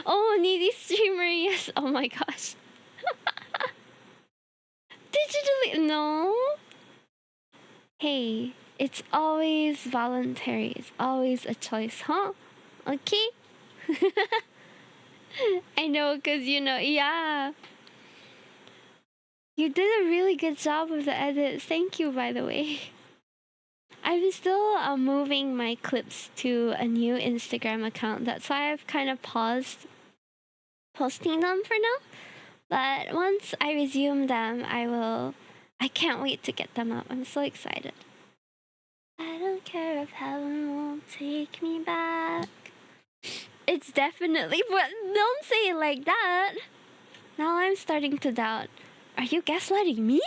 S1: Oh, needy streamer, yes. Oh my gosh. Digitally, no. Hey, it's always voluntary. It's always a choice, huh? Okay? I know, cause you know, yeah. You did a really good job with the edits. Thank you, by the way. I'm still moving my clips to a new Instagram account. That's why I've kind of paused posting them for now. But once I resume them, I can't wait to get them up. I'm so excited. I don't care if heaven won't take me back. It's definitely, but don't say it like that. Now I'm starting to doubt. Are you gaslighting me?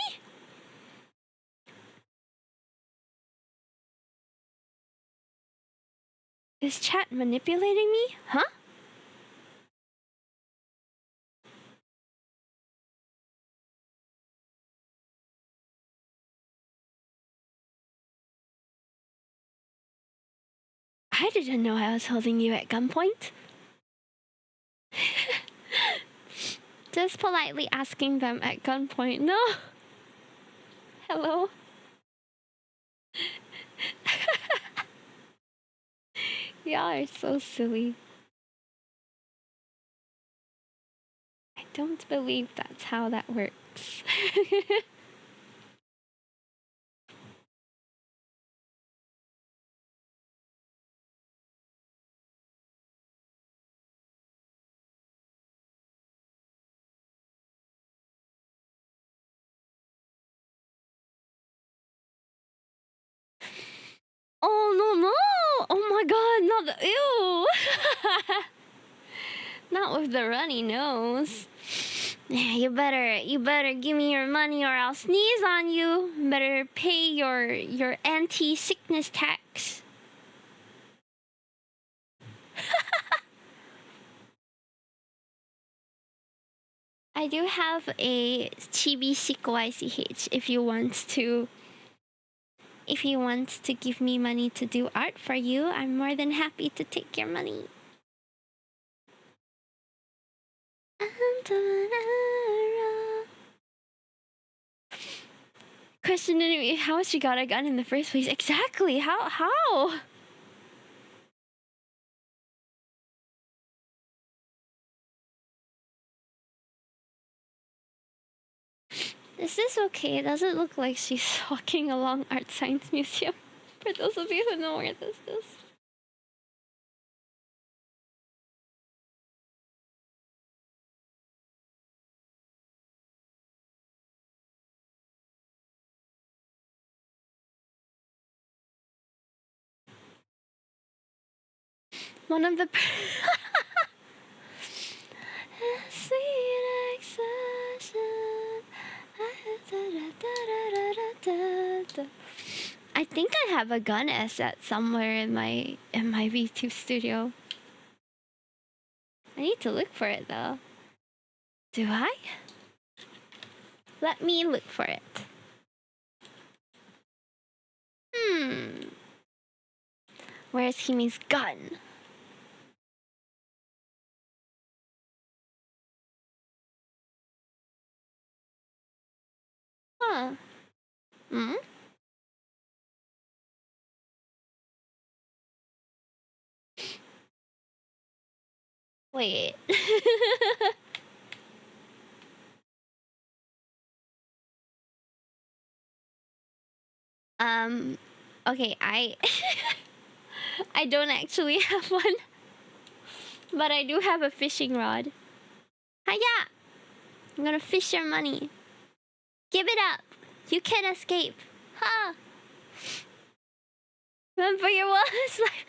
S1: Is chat manipulating me? Huh? I didn't know I was holding you at gunpoint. Just politely asking them at gunpoint. No. Hello? Y'all are so silly. I don't believe that's how that works. Oh no no! Oh my god, not the ew! Not with the runny nose. Yeah, you better give me your money or I'll sneeze on you. Better pay your anti-sickness tax. I do have a Chibi Shiko ICH if you want to give me money to do art for you, I'm more than happy to take your money. Questioning me how she got a gun in the first place. Exactly. How? Is this okay? Does it look like she's walking along Art Science Museum? For those of you who know where this is. One of the sweet exception. I think I have a gun asset somewhere in my VTube studio. I need to look for it though. Do I? Let me look for it. Where's Himi's gun? Huh. Hmm? Wait. Okay, I don't actually have one. But I do have a fishing rod. Hiya! I'm gonna fish your money. Give it up. You can't escape. Ha! Run for your wildest life.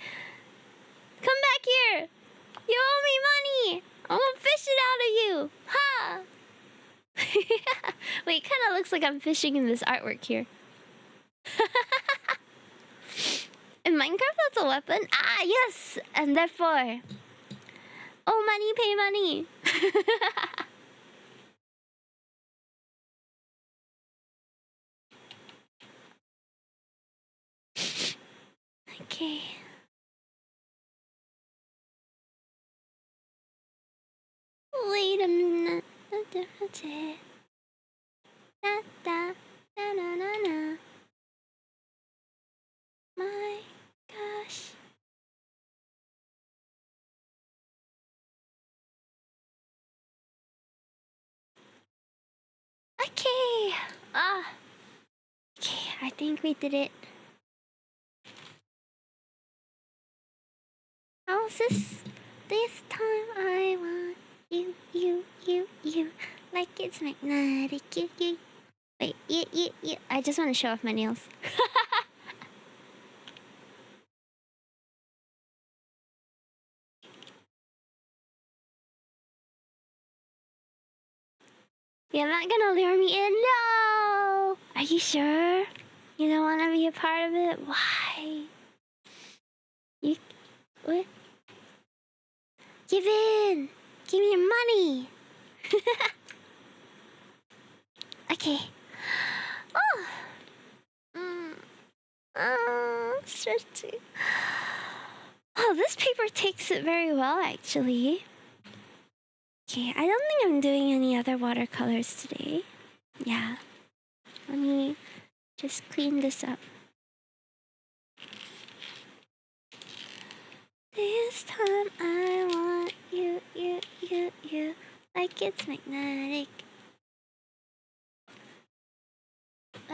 S1: Come back here. You owe me money. I'm gonna fish it out of you. Ha! Wait, kind of looks like I'm fishing in this artwork here. In Minecraft, that's a weapon. Ah, yes, and therefore, oh, money, pay money. Okay. Wait a minute. Da, da, na, na, na, na. My gosh. Okay. Okay, I think we did it. How's this? This time I want you, like it's magnetic, you. Wait, you. I just want to show off my nails. You're not gonna lure me in? No! Are you sure? You don't want to be a part of it? Why? What? Give in! Give me your money! Okay. Stretchy. Oh, this paper takes it very well, actually. Okay, I don't think I'm doing any other watercolors today. Yeah. Let me just clean this up. This time I want you, like it's magnetic.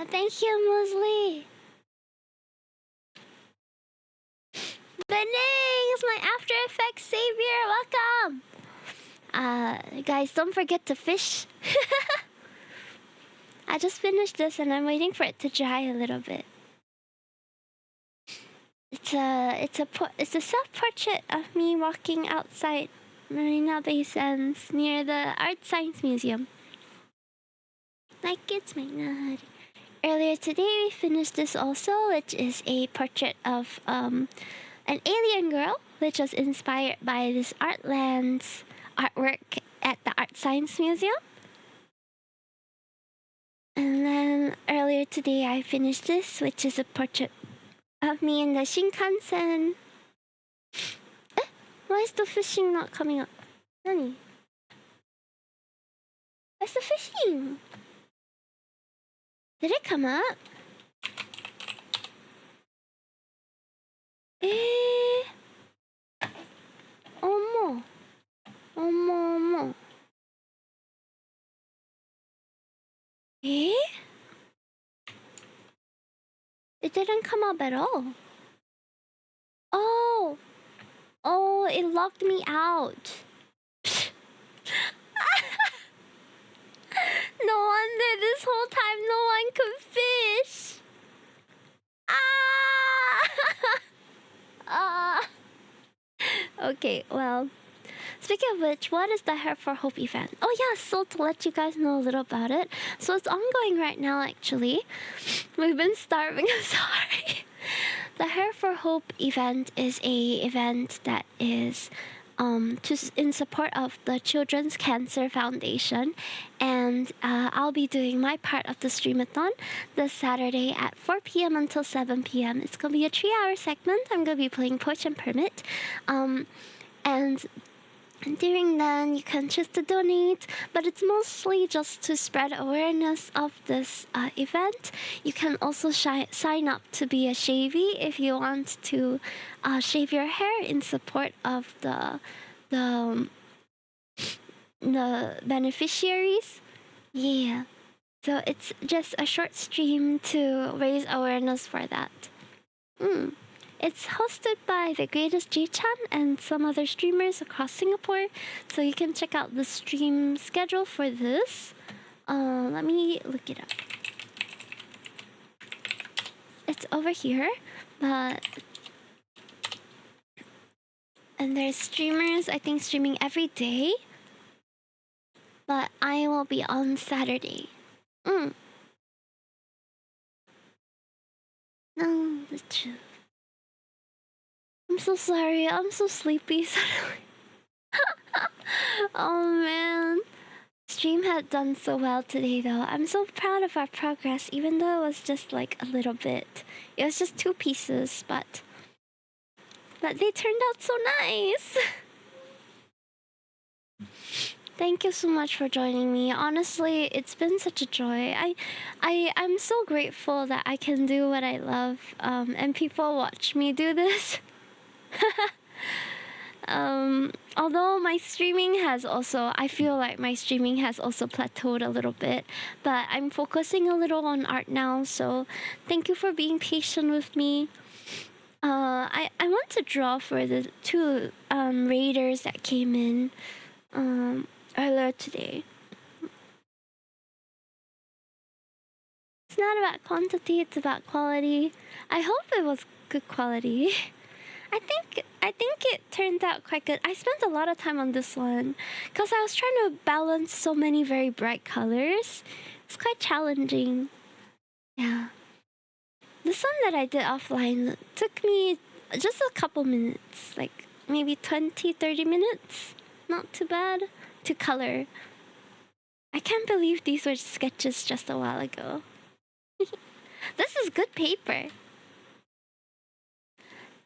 S1: Thank you, Mosley. Benings, my After Effects savior, welcome. Guys, don't forget to fish. I just finished this and I'm waiting for it to dry a little bit. It's a self-portrait of me walking outside Marina Bay Sands near the Art Science Museum. like it's my nut. Earlier today we finished this also, which is a portrait of an alien girl, which was inspired by this Artlands artwork at the Art Science Museum. And then earlier today I finished this, which is a portrait of me in the Shinkansen. Why is the fishing not coming up? Nani? Where's the fishing? Did it come up? Omo. Omo. It didn't come up at all. Oh, it locked me out. No wonder this whole time no one could fish. Okay, well, speaking of which, what is the Hair for Hope event? Oh yeah, so to let you guys know a little about it. So it's ongoing right now actually. We've been starving, I'm sorry. The Hair for Hope event is a event that is in support of the Children's Cancer Foundation, and I'll be doing my part of the streamathon this Saturday at 4 p.m. until 7 p.m. It's gonna be a 3-hour segment. I'm gonna be playing Poach and Permit, and during then you can choose to donate, but it's mostly just to spread awareness of this event. You can also sign up to be a shavy if you want to shave your hair in support of the beneficiaries. Yeah, so it's just a short stream to raise awareness for that. It's hosted by the greatest J-chan and some other streamers across Singapore, so you can check out the stream schedule for this. Let me look it up. It's over here, and there's streamers, I think, streaming every day, but I will be on Saturday. No, the truth. I'm so sorry. I'm so sleepy suddenly. Oh man. Stream had done so well today though. I'm so proud of our progress, even though it was just like a little bit. It was just 2 pieces, but they turned out so nice. Thank you so much for joining me. Honestly, it's been such a joy. I'm so grateful that I can do what I love, and people watch me do this. Although my streaming has also, I feel like my streaming has also plateaued a little bit, but I'm focusing a little on art now, so thank you for being patient with me. I want to draw for the 2 raiders that came in earlier today. It's not about quantity, it's about quality. I hope it was good quality. I think it turned out quite good. I spent a lot of time on this one because I was trying to balance so many very bright colors. It's quite challenging. Yeah. This one that I did offline took me just a couple minutes, like maybe 20-30 minutes. Not too bad to color. I can't believe these were sketches just a while ago. This is good paper.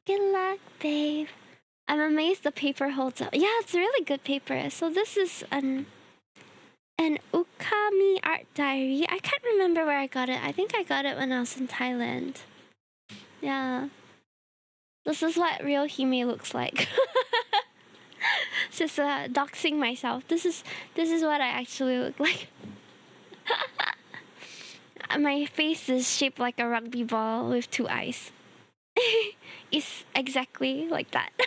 S1: Good luck, babe. I'm amazed the paper holds up. Yeah, it's really good paper. So this is an Ukami art diary. I can't remember where I got it. I think I got it when I was in Thailand. Yeah. This is what real Hime looks like. Just doxing myself. This is what I actually look like. My face is shaped like a rugby ball with 2 eyes. It's exactly like that. I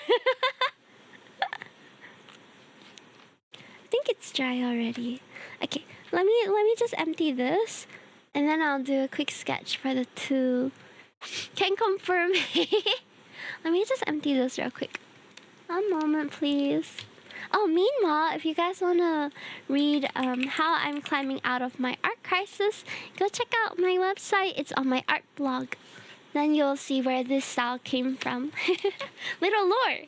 S1: think it's dry already. Okay, let me just empty this, and then I'll do a quick sketch for the 2. Can confirm. Let me just empty this real quick. One moment, please. Oh, meanwhile, if you guys want to read how I'm climbing out of my art crisis, go check out my website. It's on my art blog. Then you'll see where this style came from. Little lore.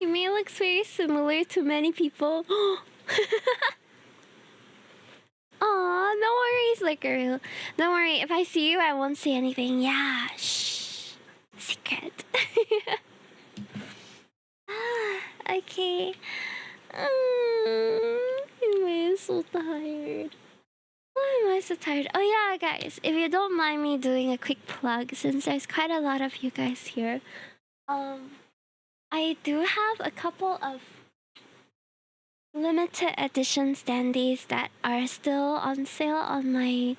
S1: Yume looks very similar to many people. Aw, no worries, like girl. Don't worry, if I see you, I won't say anything. Yeah, shh. Secret. Okay. Yume is so tired. Why am I so tired? Oh yeah, guys, if you don't mind me doing a quick plug, since there's quite a lot of you guys here, I do have a couple of limited edition standees that are still on sale on my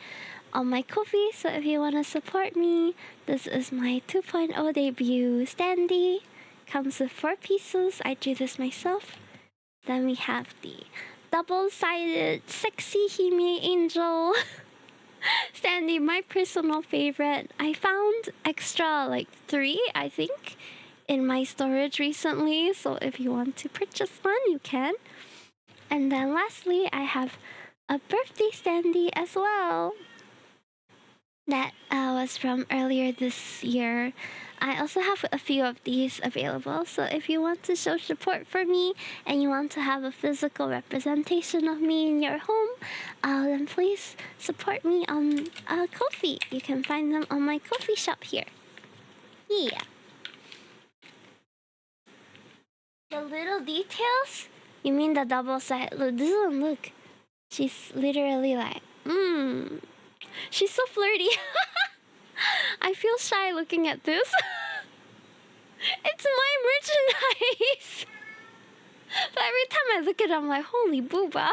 S1: Ko-fi. So if you want to support me, this is my 2.0 debut standee. Comes with 4 pieces. I drew this myself. Then we have the double-sided sexy Hime angel standee, my personal favorite. I found extra like 3, I think, in my storage recently. So if you want to purchase one, you can. And then lastly, I have a birthday standee as well. That was from earlier this year. I also have a few of these available, so if you want to show support for me and you want to have a physical representation of me in your home, then please support me on Ko-fi. You can find them on my Ko-fi shop here. Yeah. The little details? You mean the double side? Look, this one, look. She's literally like, She's so flirty. I feel shy looking at this. It's my merchandise. But every time I look at it, I'm like, holy booba.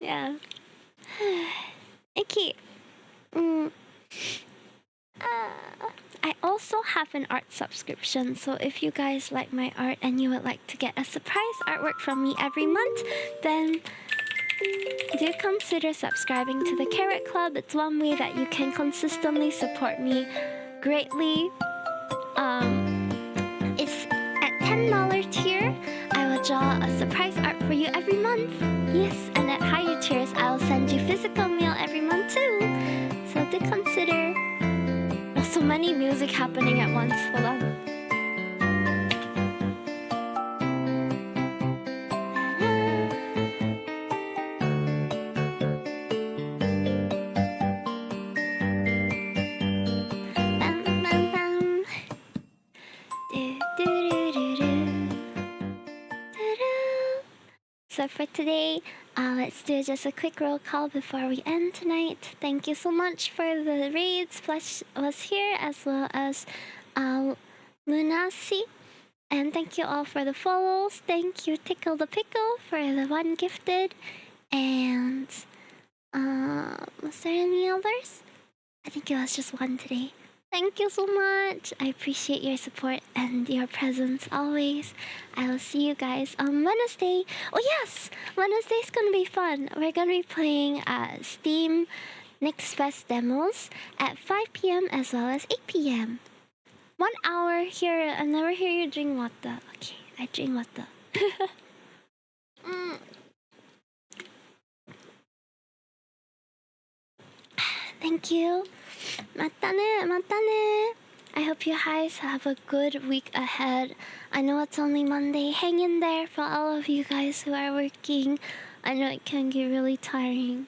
S1: Yeah. Okay. I also have an art subscription, so if you guys like my art and you would like to get a surprise artwork from me every month, then do consider subscribing to the Carrot Club. It's one way that you can consistently support me greatly. It's at $10 tier. I will draw a surprise art for you every month. Yes, and at higher tiers, I will send you physical mail every month too. So do consider. There's so many music happening at once. Hold on. So for today, let's do just a quick roll call before we end tonight. Thank you so much for the raids. Flesh was here as well as Lunasi. And thank you all for the follows. Thank you Tickle the Pickle for the 1 gifted. And was there any others? I think it was just 1 today. Thank you so much. I appreciate your support and your presence always. I will see you guys on Wednesday. Oh yes! Wednesday's gonna be fun. We're gonna be playing Steam Next Fest demos at 5 p.m. as well as 8 p.m. 1 hour here. I never hear you drink water. Okay, I drink water. Thank you. Matane, matane. I hope you guys have a good week ahead. I know it's only Monday. Hang in there for all of you guys who are working. I know it can get really tiring.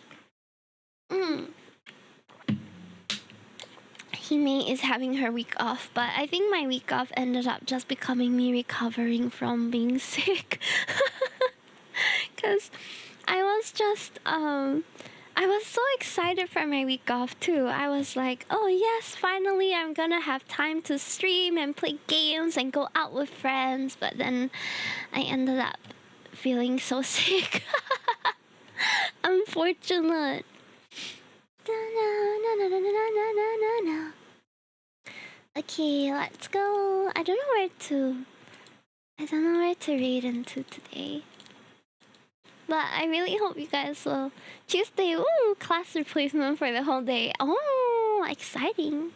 S1: Hime is having her week off, but I think my week off ended up just becoming me recovering from being sick. Because I was just, I was so excited for my week off too. I was like, oh yes, finally I'm gonna have time to stream and play games and go out with friends. But then I ended up feeling so sick. Unfortunate. Okay, let's go. I don't know where to read into today. But I really hope you guys will. Tuesday, ooh, class replacement for the whole day. Oh, exciting.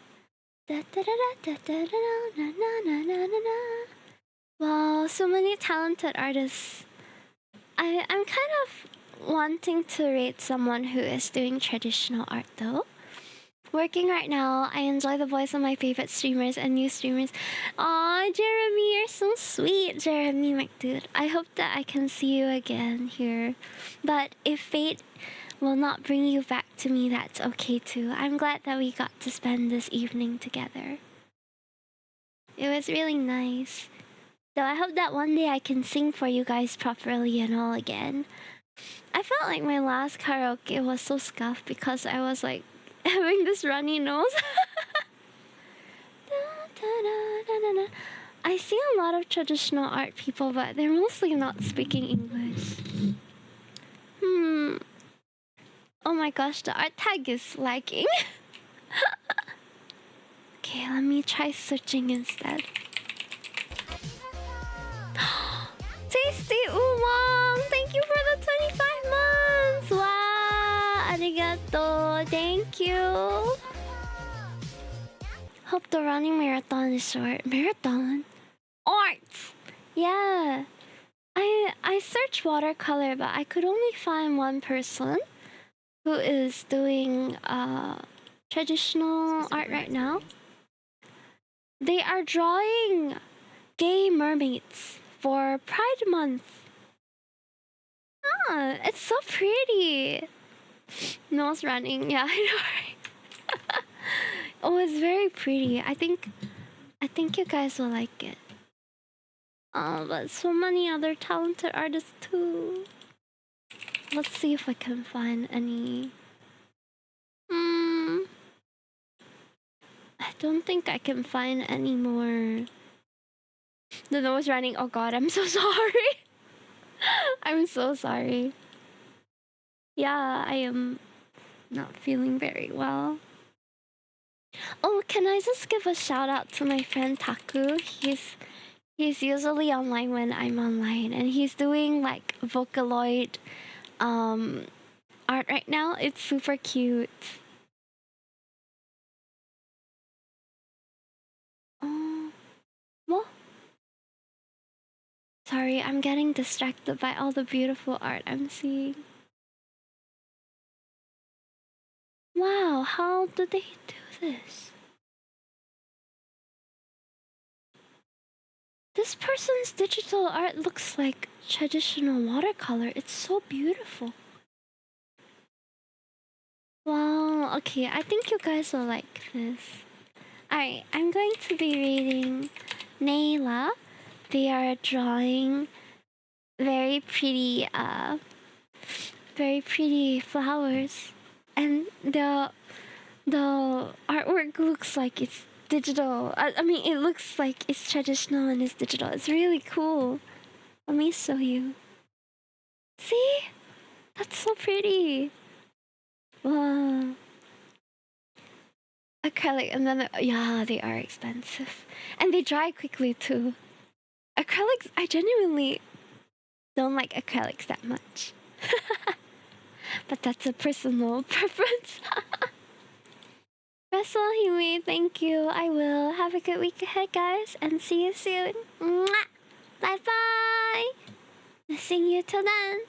S1: Wow, so many talented artists. I'm kind of wanting to rate someone who is doing traditional art though. Working right now, I enjoy the voice of my favorite streamers and new streamers. Aw, Jeremy, you're so sweet, Jeremy McDude. I hope that I can see you again here. But if fate will not bring you back to me, that's okay too. I'm glad that we got to spend this evening together. It was really nice. Though I hope that one day I can sing for you guys properly and all again. I felt like my last karaoke was so scuffed because I was like having this runny nose. I see a lot of traditional art people, but they're mostly not speaking English. Oh my gosh, the art tag is lagging. Okay, let me try searching instead. Tasty Umang! Thank you for the 25 months! Wow! Arigato! Thank you! Hope the running marathon is short. Marathon? Art! Yeah! I searched watercolor, but I could only find one person who is doing traditional art right now. They are drawing gay mermaids for Pride Month. Ah, it's so pretty. Nose running, yeah, I know, right? Oh, it's very pretty. I think you guys will like it. Oh, but so many other talented artists too. Let's see if I can find any. I don't think I can find any more. The nose running. Oh god, I'm so sorry. I'm so sorry. Yeah, I am not feeling very well. Oh, can I just give a shout out to my friend Taku? He's usually online when I'm online, and he's doing like Vocaloid art right now. It's super cute. Oh, what? Sorry, I'm getting distracted by all the beautiful art I'm seeing. Wow, how did they do this? This person's digital art looks like traditional watercolor. It's so beautiful. Wow, okay, I think you guys will like this. Alright, I'm going to be reading Nayla. They are drawing very pretty flowers. And the artwork looks like it's digital. I mean, it looks like it's traditional and it's digital. It's really cool. Let me show you. See? That's so pretty. Wow. Acrylic, and then, yeah, they are expensive. And they dry quickly too. Acrylics, I genuinely don't like acrylics that much. But that's a personal preference. Russell Huey, thank you. I will. Have a good week ahead, guys, and see you soon. Mwah! Bye bye. See you till then.